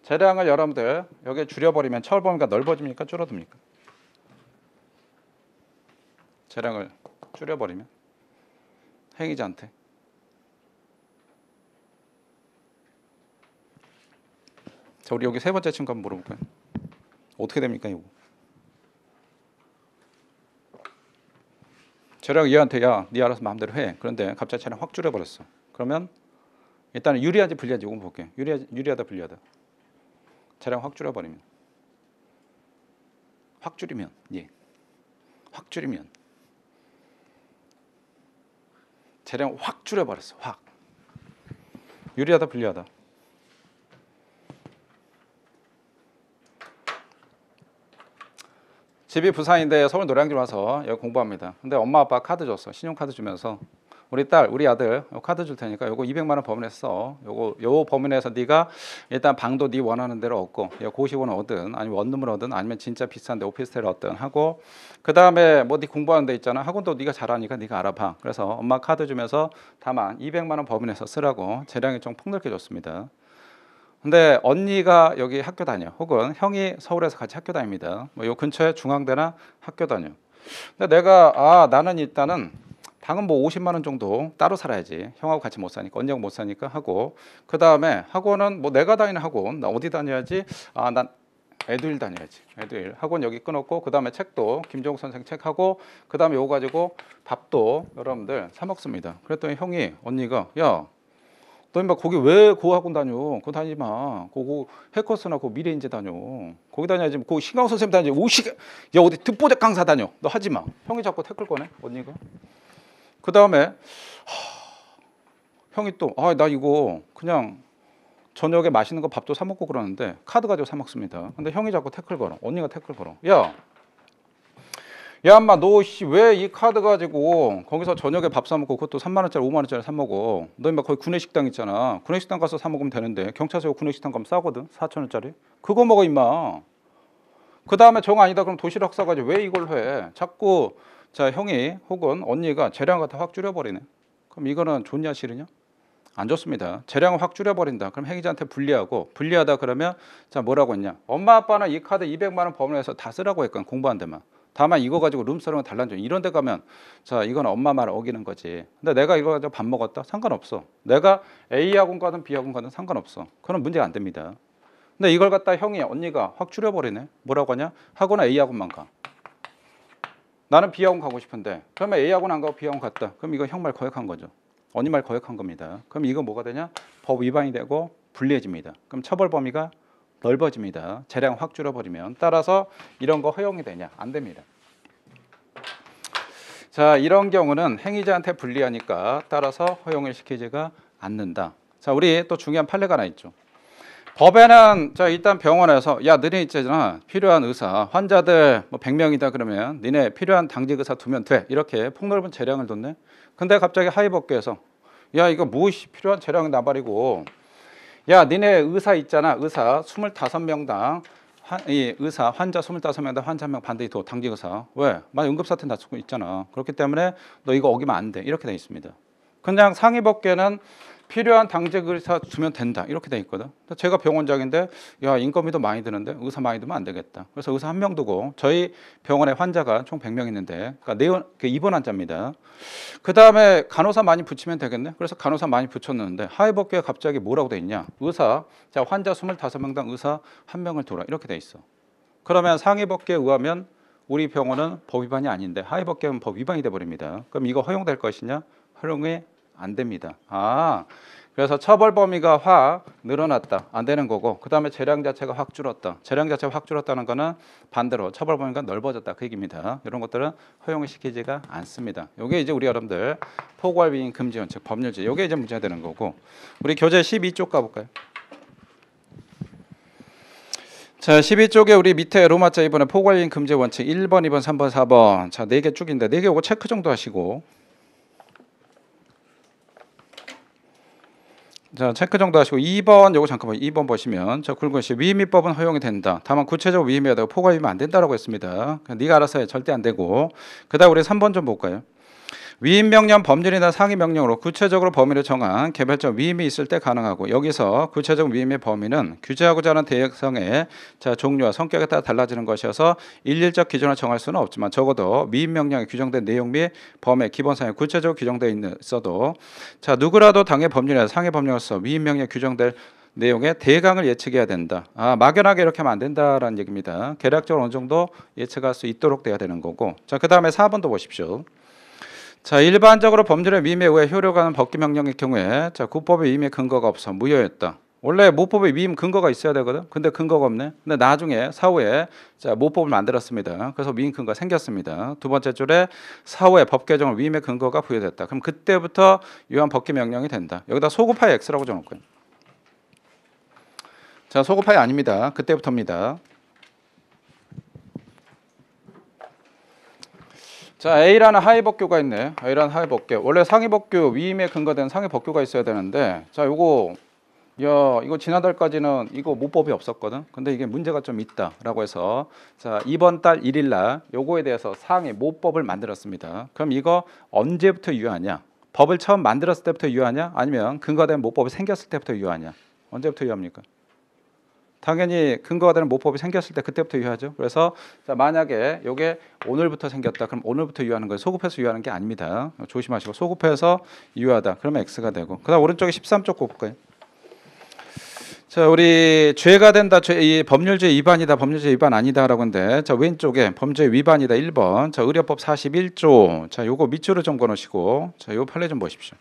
재량을 여러분들 여기에 줄여버리면 처벌 범위가 넓어집니까 줄어듭니까? 재량을 줄여버리면 행위자한테 자, 우리 여기 세 번째 친구 한번 물어볼까요? 어떻게 됩니까 이거? 재량 얘한테 야, 네 알아서 마음대로 해. 그런데 갑자기 재량 확 줄여버렸어. 그러면 일단은 유리한지 불리한지 이거 볼게요. 유리하다 불리하다. 재량 확 줄여버리면 확 줄이면 예. 확 줄이면 재량 확 줄여버렸어. 확 유리하다 불리하다. 집이 부산인데 서울 노량진 와서 여기 공부합니다. 근데 엄마 아빠 카드 줬어. 신용카드 주면서 우리 딸, 우리 아들 카드 줄 테니까 요거 200만 원 범위 내에서 써. 요 범위 내에서 네가 일단 방도 네 원하는 대로 얻고 고시원을 얻든 아니면 원룸을 얻든 아니면 진짜 비싼데 오피스텔을 얻든 하고 그다음에 뭐 네 공부하는 데 있잖아. 학원도 네가 잘하니까 네가 알아봐. 그래서 엄마 카드 주면서 다만 200만 원 범위 내에서 쓰라고 재량이 좀 폭넓게 줬습니다. 근데 언니가 여기 학교 다녀. 혹은 형이 서울에서 같이 학교 다닙니다. 뭐 요 근처에 중앙대나 학교 다녀. 근데 내가 나는 일단은 방은 뭐 50만 원 정도 따로 살아야지. 형하고 같이 못 사니까 언니하고 못 사니까 하고 그 다음에 학원은 뭐 내가 다니는 학원 나 어디 다녀야지? 난 에듀윌 다녀야지. 에듀윌 학원 여기 끊었고 그 다음에 책도 김종욱 선생 책하고 그 다음에 요거 가지고 밥도 여러분들 사 먹습니다. 그랬더니 형이 언니가 야 너 임마 거기 왜 그 학원 다녀? 그거 다니지 마. 그거 해커스나 그 미래인재 다녀. 거기 다녀야지. 그 신강 선생님 다니지. 야 어디 듣보잡 강사 다녀. 너 하지 마. 형이 자꾸 태클 거네. 언니가. 그 다음에 형이 또 나 이거 그냥 저녁에 맛있는 거 밥도 사 먹고 그러는데 카드 가지고 사 먹습니다. 근데 형이 자꾸 태클 걸어. 언니가 태클 걸어. 야 엄마 너 왜 이 카드 가지고 거기서 저녁에 밥 사 먹고 그것도 3만 원짜리 5만 원짜리 사 먹어. 너 임마 거기 구내식당 있잖아. 구내식당 가서 사 먹으면 되는데 경찰서 구내식당 가면 싸거든. 4천 원짜리. 그거 먹어 임마. 그 다음에 정 아니다 그럼 도시락 싸가지고 왜 이걸 해. 자꾸 자 형이 혹은 언니가 재량 갖다 확 줄여버리네. 그럼 이거는 좋냐 싫으냐? 안 좋습니다. 재량을 확 줄여버린다. 그럼 행위자한테 불리하고, 불리하다 그러면 자 뭐라고 했냐? 엄마 아빠는 이 카드 200만 원 범위에서 다 쓰라고 했건 공부한 데만. 다만 이거 가지고 룸사롱은 달라져. 이런 데 가면 자 이건 엄마 말을 어기는 거지. 근데 내가 이거 가지고 밥 먹었다? 상관없어. 내가 A 학원 가든 B 학원 가든 상관없어. 그럼 문제가 안 됩니다. 근데 이걸 갖다 형이 언니가 확 줄여버리네. 뭐라고 하냐? 학원은 A 학원만 가. 나는 B 학원 가고 싶은데 그러면 A 학원 안 가고 B 학원 갔다. 그럼 이거 형 말 거역한 거죠. 언니 말 거역한 겁니다. 그럼 이거 뭐가 되냐? 법 위반이 되고 불리해집니다. 그럼 처벌 범위가 넓어집니다. 재량 확 줄여버리면. 따라서 이런 거 허용이 되냐? 안 됩니다. 자, 이런 경우는 행위자한테 불리하니까 따라서 허용을 시키지가 않는다. 자, 우리 또 중요한 판례가 하나 있죠. 법에는 자 일단 병원에서 야 너네 있잖아 필요한 의사 환자들 뭐 100명이다 그러면 니네 필요한 당직 의사 두면 돼 이렇게 폭넓은 재량을 뒀네. 근데 갑자기 하위법규에서 야 이거 무엇이 필요한 재량이 나발이고 야 니네 의사 있잖아 의사 25명당 이 의사 환자 25명당 환자 1명 반드시 둬 당직 의사. 왜? 만약 응급사태 다투고 있잖아. 그렇기 때문에 너 이거 어기면 안 돼 이렇게 돼 있습니다. 그냥 상위법규에는 필요한 당직 의사 두면 된다 이렇게 돼 있거든. 제가 병원장인데 야 인건비도 많이 드는데 의사 많이 두면 안 되겠다. 그래서 의사 1명 두고 저희 병원에 환자가 총 100명 있는데 그러니까 입원 환자입니다. 그 다음에 간호사 많이 붙이면 되겠네. 그래서 간호사 많이 붙였는데 하위법규에 갑자기 뭐라고 돼 있냐? 의사 자 환자 25명당 의사 1명을 두라 이렇게 돼 있어. 그러면 상위법규에 의하면 우리 병원은 법 위반이 아닌데 하위법규는 법 위반이 돼 버립니다. 그럼 이거 허용될 것이냐? 허용이 안 됩니다. 그래서 처벌 범위가 확 늘어났다. 안 되는 거고 그 다음에 재량 자체가 확 줄었다. 재량 자체가 확 줄었다는 거는 반대로 처벌 범위가 넓어졌다. 그 얘기입니다. 이런 것들은 허용을 시키지가 않습니다. 이게 이제 우리 여러분들 포괄비인 금지원 즉 법률지 이게 이제 문제가 되는 거고 우리 교재 12쪽 가볼까요? 자 12쪽에 우리 밑에 로마자 이번에 포괄비인 금지 원칙 1번, 2번, 3번, 4번 자 4개 쭉인데 4개 요거 체크 정도 하시고 자 체크 정도 하시고 2번 요거 잠깐만 2번 보시면 저 굵은 시 위임법은 허용이 된다. 다만 구체적으로 위임해야 되고 포괄위임은 안 된다라고 했습니다. 네가 알아서 해 절대 안 되고 그 다음 우리 3번 좀 볼까요? 위임명령 법률이나 상위명령으로 구체적으로 범위를 정한 개별적 위임이 있을 때 가능하고 여기서 구체적 위임의 범위는 규제하고자 하는 대상의 종류와 성격에 따라 달라지는 것이어서 일률적 기준을 정할 수는 없지만 적어도 위임명령에 규정된 내용 및 범의 기본사항에 구체적으로 규정되어 있어도 자 누구라도 당의 법률이나 상위 법령으로서 위임명령에 규정될 내용의 대강을 예측해야 된다. 막연하게 이렇게 하면 안 된다라는 얘기입니다. 계략적으로 어느 정도 예측할 수 있도록 돼야 되는 거고 자 그 다음에 4번도 보십시오. 자 일반적으로 법률의 위임에 의해 효력하는 법규명령의 경우에 자 구법의 위임의 근거가 없어 무효였다. 원래 모법의 위임 근거가 있어야 되거든. 근데 근거가 없네. 근데 나중에 사후에 자 모법을 만들었습니다. 그래서 위임 근거가 생겼습니다. 두 번째 줄에 사후에 법 개정을 위임의 근거가 부여됐다. 그럼 그때부터 유한 법규명령이 된다. 여기다 소급하에 X라고 적어놓을 거예요. 자 소급하에 아닙니다. 그때부터입니다. 자 A라는 하위법규가 있네. A라는 하위법규. 원래 상위법규 위임에 근거된 상위법규가 있어야 되는데 자 요거 이거 지난달까지는 이거 모법이 없었거든. 근데 이게 문제가 좀 있다라고 해서 자 이번 달 1일 날 요거에 대해서 상위 모법을 만들었습니다. 그럼 이거 언제부터 유효하냐? 법을 처음 만들었을 때부터 유효하냐? 아니면 근거된 모법이 생겼을 때부터 유효하냐? 언제부터 유효합니까? 당연히 근거가 되는 모법이 생겼을 때 그때부터 유효하죠. 그래서 자, 만약에 이게 오늘부터 생겼다. 그럼 오늘부터 유효하는 거예요. 소급해서 유효하는 게 아닙니다. 조심하시고 소급해서 유효하다. 그러면 X가 되고 그다음 오른쪽에 13쪽 볼까요? 자 우리 죄가 된다. 이 법률죄 위반이다. 법률죄 위반 아니다라고 하는데 자 왼쪽에 범죄 위반이다. 1번. 자 의료법 41조. 자 요거 밑줄을 좀 그어놓으시고 자 요 판례 좀 보십시오.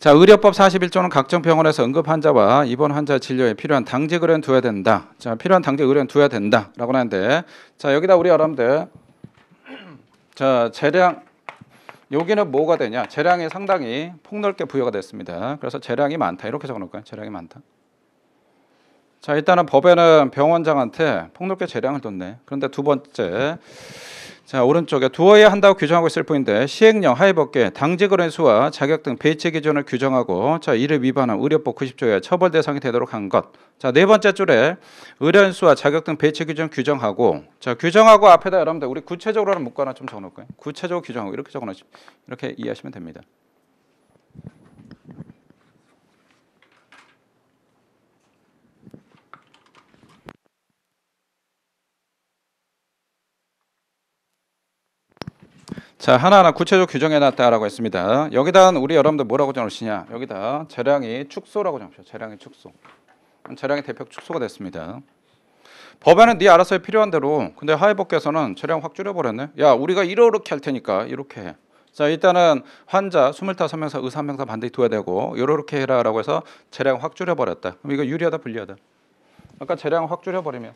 자 의료법 41조는 각종 병원에서 응급 환자와 입원 환자 진료에 필요한 당직 의료는 두어야 된다. 자 필요한 당직 의료는 두어야 된다라고 하는데 자 여기다 우리 여러분들 자 재량 여기는 뭐가 되냐? 재량이 상당히 폭넓게 부여가 됐습니다. 그래서 재량이 많다 이렇게 적어놓을까요? 재량이 많다. 자 일단은 법에는 병원장한테 폭넓게 재량을 뒀네. 그런데 두 번째 자 오른쪽에 두어야 한다고 규정하고 있을 뿐인데 시행령 하위법규에 당직 의료인 수와 자격 등 배치 기준을 규정하고 자 이를 위반한 의료법 90조에 처벌 대상이 되도록 한 것. 자 네 번째 줄에 의료인 수와 자격 등 배치 기준 규정하고 자 규정하고 앞에다 여러분들 우리 구체적으로는 묶거나 좀 적어놓을까요? 구체적으로 규정하고 이렇게 적어놓으시면 이렇게 이해하시면 됩니다. 자, 하나하나 구체적 규정해놨다라고 했습니다. 여기다 우리 여러분들 뭐라고 적으시냐? 여기다 재량이 축소라고 적으셔. 재량이 축소. 재량이 대표 축소가 됐습니다. 법에는 네 알아서 필요한 대로. 근데 하위법께서는 재량 확 줄여버렸네. 야, 우리가 이렇게 할 테니까 이렇게 해. 자, 일단은 환자 25명사 의사 1명사 반드시 둬야 되고 이렇게 해라라고 해서 재량 확 줄여버렸다. 그럼 이거 유리하다 불리하다? 아까 재량 확 줄여버리면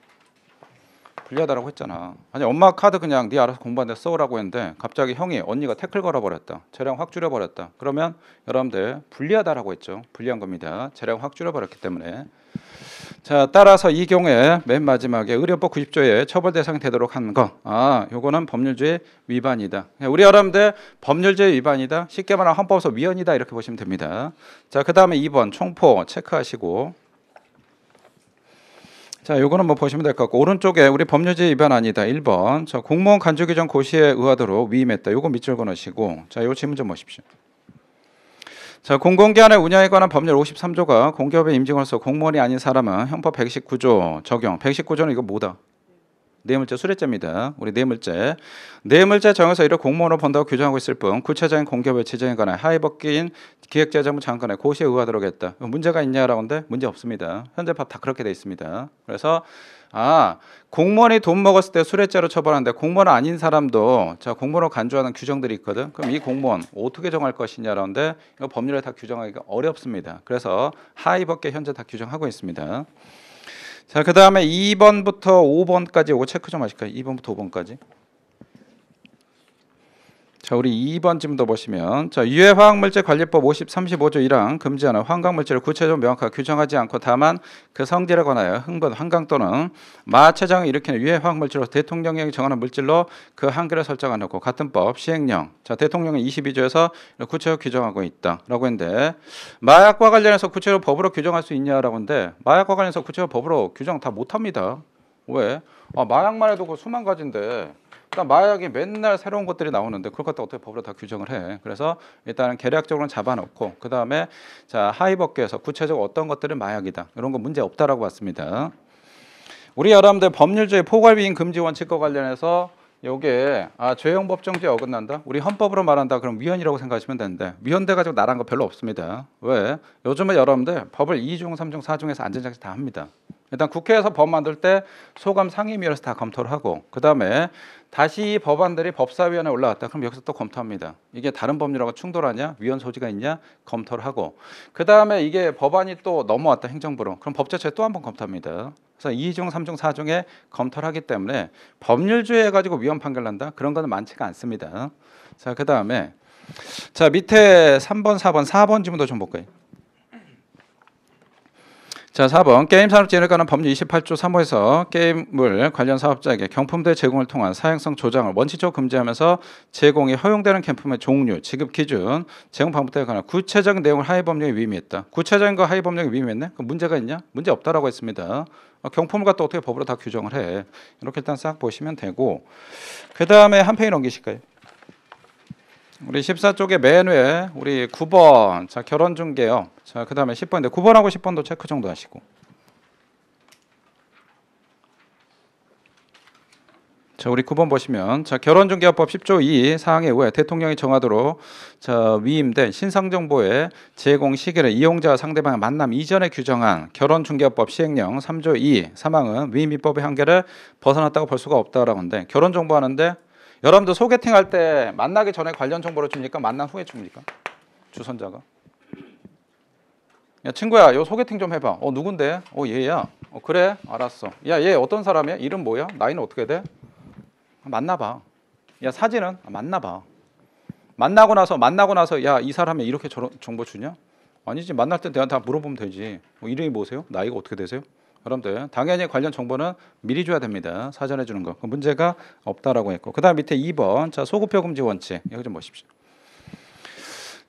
불리하다라고 했잖아. 아니 엄마 카드 그냥 네 알아서 공부하는데 써오라고 했는데 갑자기 형이 언니가 태클 걸어버렸다. 재량 확 줄여버렸다. 그러면 여러분들 불리하다라고 했죠. 불리한 겁니다. 재량 확 줄여버렸기 때문에. 자, 따라서 이 경우에 맨 마지막에 의료법 90조에 처벌 대상이 되도록 하는 거. 요거는 법률주의 위반이다. 우리 여러분들 법률주의 위반이다. 쉽게 말하면 헌법에서 위헌이다 이렇게 보시면 됩니다. 자, 그다음에 2번 총포 체크하시고. 자, 요거는 뭐 보시면 될 것 같고 오른쪽에 우리 법률주의 위반 아니다. 1번. 자, 공무원 간주 규정 고시에 의하도록 위임했다. 요거 밑줄 그어놓으시고. 자, 요 질문 좀 보십시오. 자, 공공기관의 운영에 관한 법률 53조가 공기업의 임직원으로서 공무원이 아닌 사람은 형법 119조 적용. 119조는 이거 뭐다? 뇌물죄 수뢰죄입니다. 우리 뇌물죄. 뇌물죄 정에서 이를 공무원으로 본다고 규정하고 있을 뿐 구체적인 공기업의 지정에 관한 하위법기인 기획재정부 장관의 고시에 의하도록 했다. 문제가 있냐라고 하는데 문제 없습니다. 현재 법 다 그렇게 돼 있습니다. 그래서 공무원이 돈 먹었을 때 수뢰죄로 처벌하는데 공무원 아닌 사람도 자 공무원으로 간주하는 규정들이 있거든. 그럼 이 공무원 어떻게 정할 것이냐라는데 이거 법률에 다 규정하기가 어렵습니다. 그래서 하위법계 현재 다 규정하고 있습니다. 자, 그 다음에 2번부터 5번까지 이거 체크 좀 하실까요? 2번부터 5번까지. 자, 우리 2번 질문도 보시면 자, 유해화학물질관리법 35조 1항 금지하는 화학물질을 구체적으로 명확하게 규정하지 않고 다만 그 성질에 관하여 흥분, 환강 또는 마체장을 일으키는 유해화학물질로 대통령령이 정하는 물질로 그 한계를 설정 안 하고 같은 법 시행령. 자, 대통령은 22조에서 구체적으로 규정하고 있다라고 했는데 마약과 관련해서 구체적으로 법으로 규정할 수 있냐라고 하는데 마약과 관련해서 구체적으로 법으로 규정 다 못합니다. 왜? 마약만 해도 그 수만 가지인데 일단 마약이 맨날 새로운 것들이 나오는데 그걸 갖다 어떻게 법으로 다 규정을 해. 그래서 일단은 계략적으로는 잡아놓고 그 다음에 자 하위법계에서 구체적으로 어떤 것들은 마약이다. 이런 거 문제 없다라고 봤습니다. 우리 여러분들 법률주의 포괄비인 금지 원칙과 관련해서 요게 죄형 법정주의에 어긋난다. 우리 헌법으로 말한다. 그럼 위헌이라고 생각하시면 되는데 위헌돼 가지고 나란 거 별로 없습니다. 왜? 요즘에 여러분들 법을 2중, 3중, 4중에서 안전장치 다 합니다. 일단 국회에서 법 만들 때 소감 상임위원회에서 다 검토를 하고 그 다음에 다시 법안들이 법사위원회에 올라왔다. 그럼 여기서 또 검토합니다. 이게 다른 법률하고 충돌하냐? 위헌 소지가 있냐? 검토를 하고 그 다음에 이게 법안이 또 넘어왔다. 행정부로. 그럼 법제처에 또 한 번 검토합니다. 그래서 2중, 3중, 4중에 검토를 하기 때문에 법률주의해 가지고 위헌 판결 난다. 그런 거는 많지가 않습니다. 자, 그 다음에 자 밑에 3번, 4번 질문도 좀 볼까요? 자, 4번 게임산업진흥에 관한 법률 28조 3호에서 게임물 관련 사업자에게 경품대 제공을 통한 사행성 조장을 원칙적으로 금지하면서 제공이 허용되는 경품의 종류, 지급 기준, 제공 방법 등에 관한 구체적인 내용을 하위법령에 위임했다. 구체적인 거 하위법령에 위임했네? 그럼 문제가 있냐? 문제 없다라고 했습니다. 경품을 갖다 어떻게 법으로 다 규정을 해. 이렇게 일단 싹 보시면 되고 그 다음에 한 페이지 넘기실까요? 우리 14쪽에 맨 위에 우리 9번 자 결혼중개요. 자, 그 다음에 10번인데 9번하고 10번도 체크 정도 하시고 자 우리 9번 보시면 자 결혼중개법 10조 2 사항에 의해 대통령이 정하도록 자 위임된 신상정보의 제공 시기를 이용자와 상대방의 만남 이전에 규정한 결혼중개법 시행령 3조 2 사망은 위임 입법의 한계를 벗어났다고 볼 수가 없다라고 하는데 결혼정보 하는데 여러분들 소개팅 할 때 만나기 전에 관련 정보를 줍니까? 만난 후에 줍니까? 주선자가. 야 친구야, 요 소개팅 좀 해봐. 누군데? 얘야. 그래, 알았어. 야, 얘 어떤 사람이야? 이름 뭐야? 나이는 어떻게 돼? 만나봐. 야 사진은? 만나봐. 만나고 나서 야 이 사람이 이렇게 저런 정보 주냐? 아니지. 만날 때 내한테 물어보면 되지. 이름이 뭐세요? 나이가 어떻게 되세요? 여러분들 당연히 관련 정보는 미리 줘야 됩니다. 사전에 주는 거. 문제가 없다라고 했고 그 다음 밑에 2번 자 소구표 금지 원칙 여기 좀 보십시오.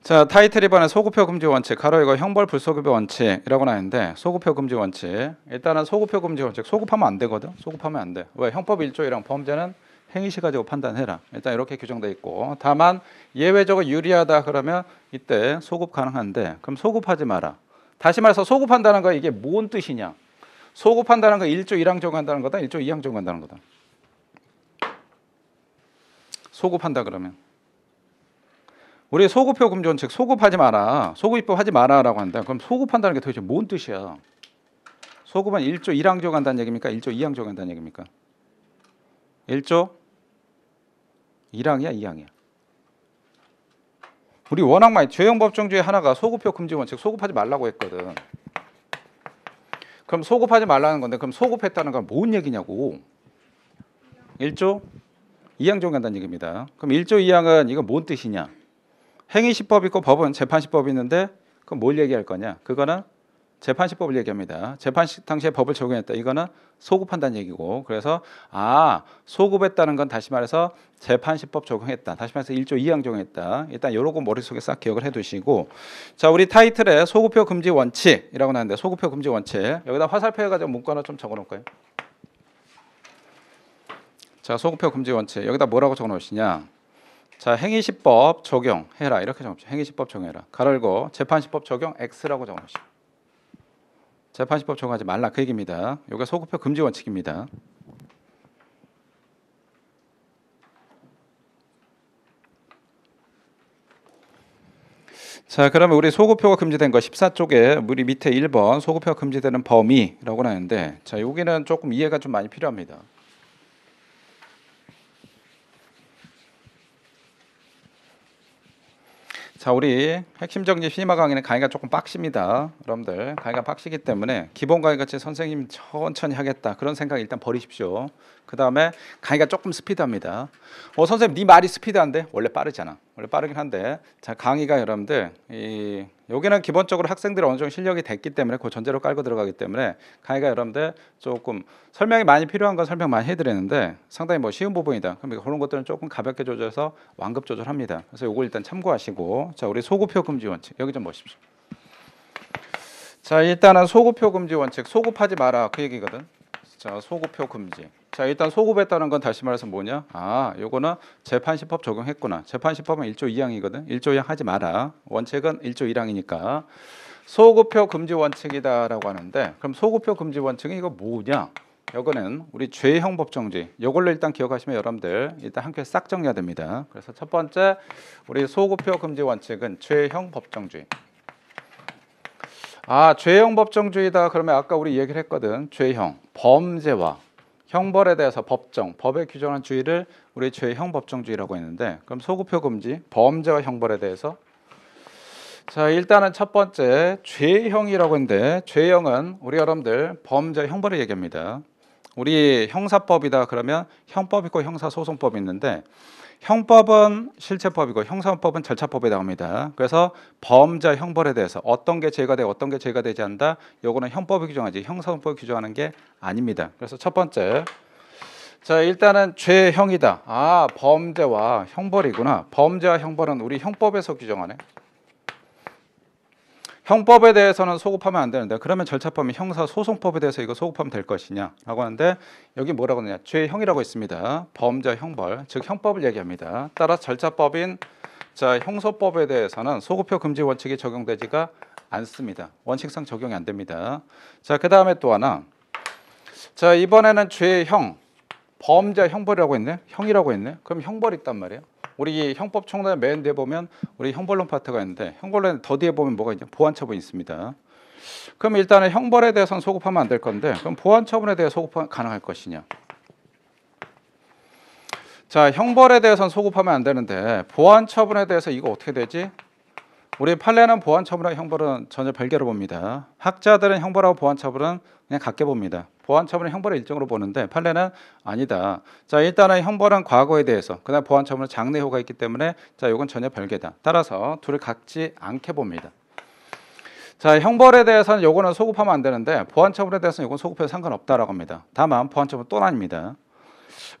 자 타이틀 2번에 소구표 금지 원칙 가로 이거 형벌 불소급의 원칙이라고 나왔는데 소구표 금지 원칙 일단은 소구표 금지 원칙 소급하면 안 되거든. 소급하면 안 돼. 왜? 형법 1조 1항 범죄는 행위시 가지고 판단해라. 일단 이렇게 규정돼 있고 다만 예외적으로 유리하다 그러면 이때 소급 가능한데 그럼 소급하지 마라. 다시 말해서 소급한다는 거 이게 뭔 뜻이냐? 소급한다는 거 1조 1항 적용한다는 거다. 1조 2항 적용한다는 거다. 소급한다 그러면 우리 소급표 금지 원칙 소급하지 마라. 소급 입법하지 마라라고 한다. 그럼 소급한다는 게 도대체 뭔 뜻이야? 소급은 1조 1항조 간다는 얘기입니까? 1조 2항조 간다는 얘기입니까? 1조 1항이야, 2항이야. 우리 워낙 많이 죄형 법정 중에 하나가 소급표 금지 원칙 소급하지 말라고 했거든. 그럼 소급하지 말라는 건데 그럼 소급했다는 건 뭔 얘기냐고. 1조 2항조 간다는 얘기입니다. 그럼 1조 2항은 이건 뭔 뜻이냐? 행위시법 있고 법은 재판시법이 있는데 그럼 뭘 얘기할 거냐? 그거는 재판시법을 얘기합니다. 재판시 당시에 법을 적용했다. 이거는 소급한다는 얘기고 그래서 소급했다는 건 다시 말해서 재판시법 적용했다. 다시 말해서 1조 2항 적용했다. 일단 요런 거 머릿속에 싹 기억을 해두시고 자 우리 타이틀에 소급표 금지 원칙이라고 나왔는데 소급표 금지 원칙 여기다 화살표 해가지고 문구 하나 좀 적어놓을까요? 자 소급표 금지 원칙 여기다 뭐라고 적어놓으시냐? 자 행위시법 적용해라 이렇게 적어놓으시죠. 행위시법 적용해라. 가로 열고 재판시법 적용 X라고 적어놓으시죠. 재판시법 적용하지 말라 그 얘기입니다. 이게 소급표 금지 원칙입니다. 자 그러면 우리 소급표가 금지된 거 14쪽에 우리 밑에 1번 소급표가 금지되는 범위라고 하는데 자 여기는 조금 이해가 좀 많이 필요합니다. 자 우리 핵심 정리 시니마 강의는 강의가 조금 빡십니다. 여러분들 강의가 빡시기 때문에 기본 강의 같이 선생님 천천히 하겠다 그런 생각 일단 버리십시오. 그 다음에 강의가 조금 스피드합니다. 선생님 네 말이 스피드한데 원래 빠르잖아. 원래 빠르긴 한데 자 강의가 여러분들 여기는 기본적으로 학생들이 어느 정도 실력이 됐기 때문에 그 전제로 깔고 들어가기 때문에 강의가 여러분들 조금 설명이 많이 필요한 건 설명 많이 해드리는데 상당히 뭐 쉬운 부분이다. 그럼 그런 것들은 조금 가볍게 조절해서 완급 조절합니다. 그래서 요거 일단 참고하시고 자 우리 소급표 금지 원칙 여기 좀 보십시오. 자 일단은 소급표 금지 원칙 소급하지 마라 그 얘기거든. 자 소급표 금지. 자 일단 소급했다는 건 다시 말해서 뭐냐? 요거는 재판시법 적용했구나. 재판시법은 1조 2항이거든. 1조 2항 하지 마라. 원칙은 1조 1항이니까 소급표 금지 원칙이다라고 하는데 그럼 소급표 금지 원칙은 이거 뭐냐? 요거는 우리 죄형 법정주의. 요걸로 일단 기억하시면 여러분들 일단 한 큐에 싹 정리해야 됩니다. 그래서 첫 번째 우리 소급표 금지 원칙은 죄형 법정주의. 죄형 법정주의다 그러면 아까 우리 얘기를 했거든. 죄형, 범죄와 형벌에 대해서 법에 규정한 주의를 우리 죄형 법정주의라고 했는데 그럼 소급표 금지, 범죄와 형벌에 대해서 자 일단은 첫 번째 죄형이라고 했는데 죄형은 우리 여러분들 범죄 형벌을 얘기합니다. 우리 형사법이다 그러면 형법 있고 형사소송법이 있는데 형법은 실체법이고 형사법은 절차법에 나옵니다. 그래서 범죄 형벌에 대해서 어떤 게 죄가 되고 어떤 게 죄가 되지 않는다. 요거는 형법이 규정하지 형사법이 규정하는 게 아닙니다. 그래서 첫 번째 자 일단은 죄형이다. 범죄와 형벌이구나. 범죄와 형벌은 우리 형법에서 규정하네. 형법에 대해서는 소급하면 안 되는데 그러면 절차법이 형사소송법에 대해서 이거 소급하면 될 것이냐 라고 하는데 여기 뭐라고 하느냐 죄형이라고 있습니다. 범죄 형벌 즉 형법을 얘기합니다. 따라 절차법인 자 형소법에 대해서는 소급표 금지 원칙이 적용되지가 않습니다. 원칙상 적용이 안 됩니다. 자 그 다음에 또 하나 자 이번에는 죄형 범죄 형벌이라고 했네. 형이라고 했네. 그럼 형벌이 있단 말이에요. 우리 형법 총론의 맨 뒤에 보면 우리 형벌론 파트가 있는데 형벌론 더 뒤에 보면 뭐가 있냐? 보완처분이 있습니다. 그럼 일단은 형벌에 대해서는 소급하면 안 될 건데 그럼 보완처분에 대해 소급 가능할 것이냐? 자 형벌에 대해서는 소급하면 안 되는데 보완처분에 대해서 이거 어떻게 되지? 우리 판례는 보완처분하고 형벌은 전혀 별개로 봅니다. 학자들은 형벌하고 보완처분은 그냥 같게 봅니다. 보완처분은 형벌의 일종으로 보는데 판례는 아니다. 자 일단은 형벌은 과거에 대해서 그다음 보완처분은 장래후가 있기 때문에 자 이건 전혀 별개다. 따라서 둘을 같지 않게 봅니다. 자 형벌에 대해서는 요거는 소급하면 안 되는데 보완처분에 대해서는 요건 소급해도 상관없다라고 합니다. 다만 보완처분 또 나뉩니다.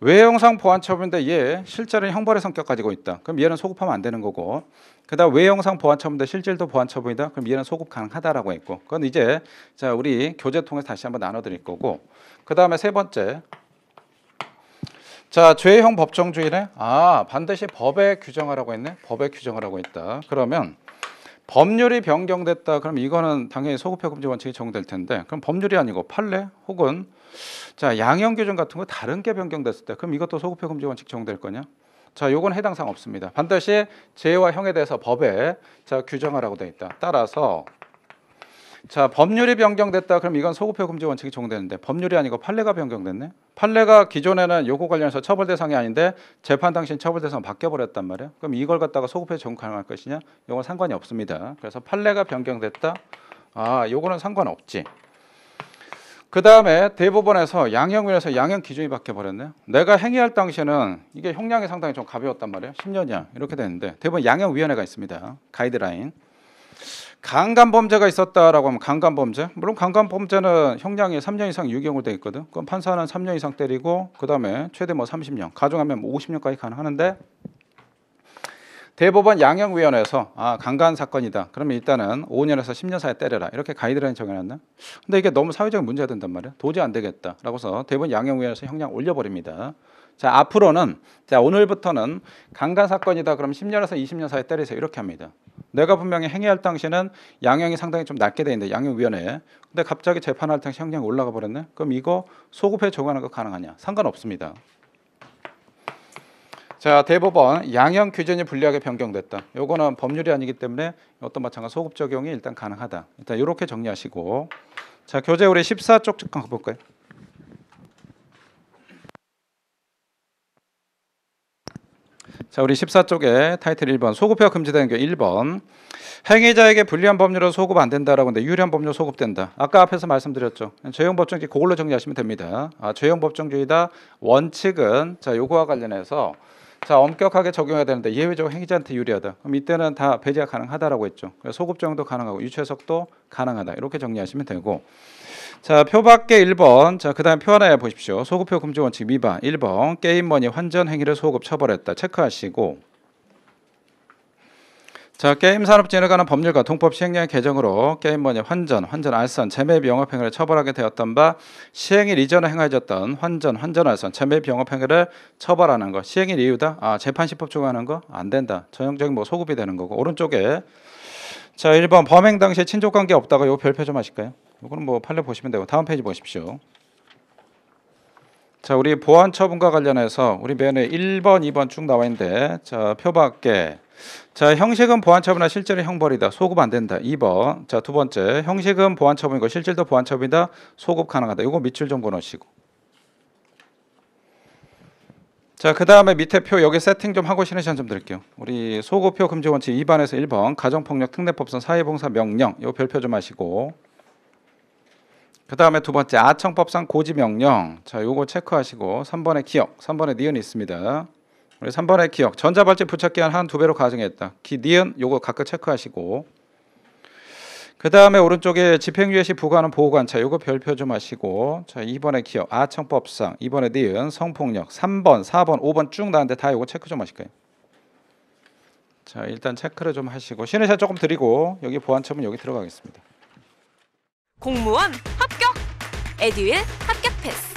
외형상 보완처분인데 얘 실제로는 형벌의 성격 가지고 있다. 그럼 얘는 소급하면 안 되는 거고 그다음 외형상 보완처분인데 실질도 보완처분이다. 그럼 얘는 소급 가능하다라고 했고 그건 이제 자 우리 교재 통해서 다시 한번 나눠드릴 거고 그 다음에 세 번째 자 죄형 법정주의네. 반드시 법에 규정하라고 했네. 법에 규정하라고 했다. 그러면 법률이 변경됐다. 그럼 이거는 당연히 소급표 금지 원칙이 적용될 텐데 그럼 법률이 아니고 판례 혹은 자 양형 규정 같은 거 다른 게 변경됐을 때 그럼 이것도 소급표 금지 원칙 적용될 거냐? 자, 요건 해당 사항 없습니다. 반드시 재와 형에 대해서 법에 자 규정하라고 돼 있다. 따라서 자, 법률이 변경됐다. 그럼 이건 소급표 금지 원칙이 적용되는데 법률이 아니고 판례가 변경됐네. 판례가 기존에는 요거 관련해서 처벌 대상이 아닌데 재판 당시 처벌 대상 바뀌어 버렸단 말이야. 그럼 이걸 갖다가 소급표 적용 가능할 것이냐? 요건 상관이 없습니다. 그래서 판례가 변경됐다. 아, 요거는 상관없지. 그 다음에 대법원에서 양형위에서 양형 기준이 바뀌어 버렸네. 내가 행위할 당시에는 이게 형량이 상당히 좀 가벼웠단 말이야. 10년이야 이렇게 되는데 대법원 양형위원회가 있습니다. 가이드라인. 강간범죄가 있었다라고 하면 강간범죄, 물론 강간범죄는 형량이 3년 이상 유기형으로 돼 있거든. 그럼 판사는 3년 이상 때리고 그 다음에 최대 뭐 30년, 가중하면 뭐 50년까지 가능하는데 대법원 양형위원회에서 아 강간 사건이다. 그러면 일단은 5년에서 10년 사이 때려라. 이렇게 가이드라인 정해놨나? 근데 이게 너무 사회적인 문제가 된단 말이야. 도저히 안 되겠다라고서 대법원 양형위원회에서 형량 올려버립니다. 자, 앞으로는 자 오늘부터는 강간 사건이다. 그럼 10년에서 20년 사이 때리세요. 이렇게 합니다. 내가 분명히 행위할 당시는 양형이 상당히 좀 낮게 돼 있는데 양형위원회. 근데 갑자기 재판할 당시 형량이 올라가 버렸네. 그럼 이거 소급해 적용하는 거 가능하냐? 상관없습니다. 자, 대법원 양형 규정이 불리하게 변경됐다. 요거는 법률이 아니기 때문에 어떤 마찬가지 소급 적용이 일단 가능하다. 일단 이렇게 정리하시고 자, 교재 우리 14쪽 잠깐 볼까요? 자, 우리 14쪽에 타이틀 1번 소급표가 금지되는 경우 1번 행위자에게 불리한 법률은 소급 안 된다라고 하는데 유리한 법률 소급된다. 아까 앞에서 말씀드렸죠. 죄형 법정주의 그걸로 정리하시면 됩니다. 아, 죄형 법정주의다. 원칙은 자 요거와 관련해서 자 엄격하게 적용해야 되는데 예외적으로 행위자한테 유리하다. 그럼 이때는 다 배제가 가능하다라고 했죠. 그래서 소급 적용도 가능하고 유체석도 가능하다. 이렇게 정리하시면 되고 자, 표 밖에 1번. 자, 그다음 표 하나에 보십시오. 소급표 금지 원칙 위반. 1번. 게임머니 환전 행위를 소급 처벌했다. 체크하시고. 자, 게임 산업진흥에 관한 법률과 동법 시행령의 개정으로 게임머니 환전 알선, 재매입 영업 행위를 처벌하게 되었던 바 시행일 이전에 행하였던 환전 알선, 재매입 영업 행위를 처벌하는 것. 시행일 이유다. 아, 재판시법 적용하는 거 안 된다. 전형적인 뭐 소급이 되는 거고. 오른쪽에 자, 1번 범행 당시에 친족 관계 없다가 요 별표 좀 하실까요? 이거는 뭐 판례 보시면 되고 다음 페이지 보십시오. 자, 우리 보안 처분과 관련해서 우리 면에 1번, 2번 쭉 나와 있는데 자, 표 밖에 자, 형식은 보안 처분이나 실질은 형벌이다. 소급 안 된다. 2번. 자, 두 번째. 형식은 보안 처분이고 실질도 보안 처분이다. 소급 가능하다. 이거 밑줄 좀 그어 놓으시고. 자, 그다음에 밑에 표 여기 세팅 좀 하고 신으시면 좀 드릴게요. 우리 소급표 금지 원칙 2번에서 1번 가정폭력 특례법상 사회봉사 명령 요 별표 좀 하시고 그 다음에 두 번째 아청법상 고지명령 자 요거 체크하시고 3번에 기억 3번에 니은이 있습니다. 우리 3번에 기억 전자발찌 부착기한 한 2배로 가정했다. 니은 요거 각각 체크하시고 그 다음에 오른쪽에 집행유예 시 부과하는 보호관차 요거 별표 좀 하시고 자 2번에 기억 아청법상 2번에 니은 성폭력 3번 4번 5번 쭉 나왔는데 다 요거 체크 좀 하실까요? 자 일단 체크를 좀 하시고 신의샷 조금 드리고 여기 보안처분 여기 들어가겠습니다. 공무원 합격! 에듀윌 합격 패스!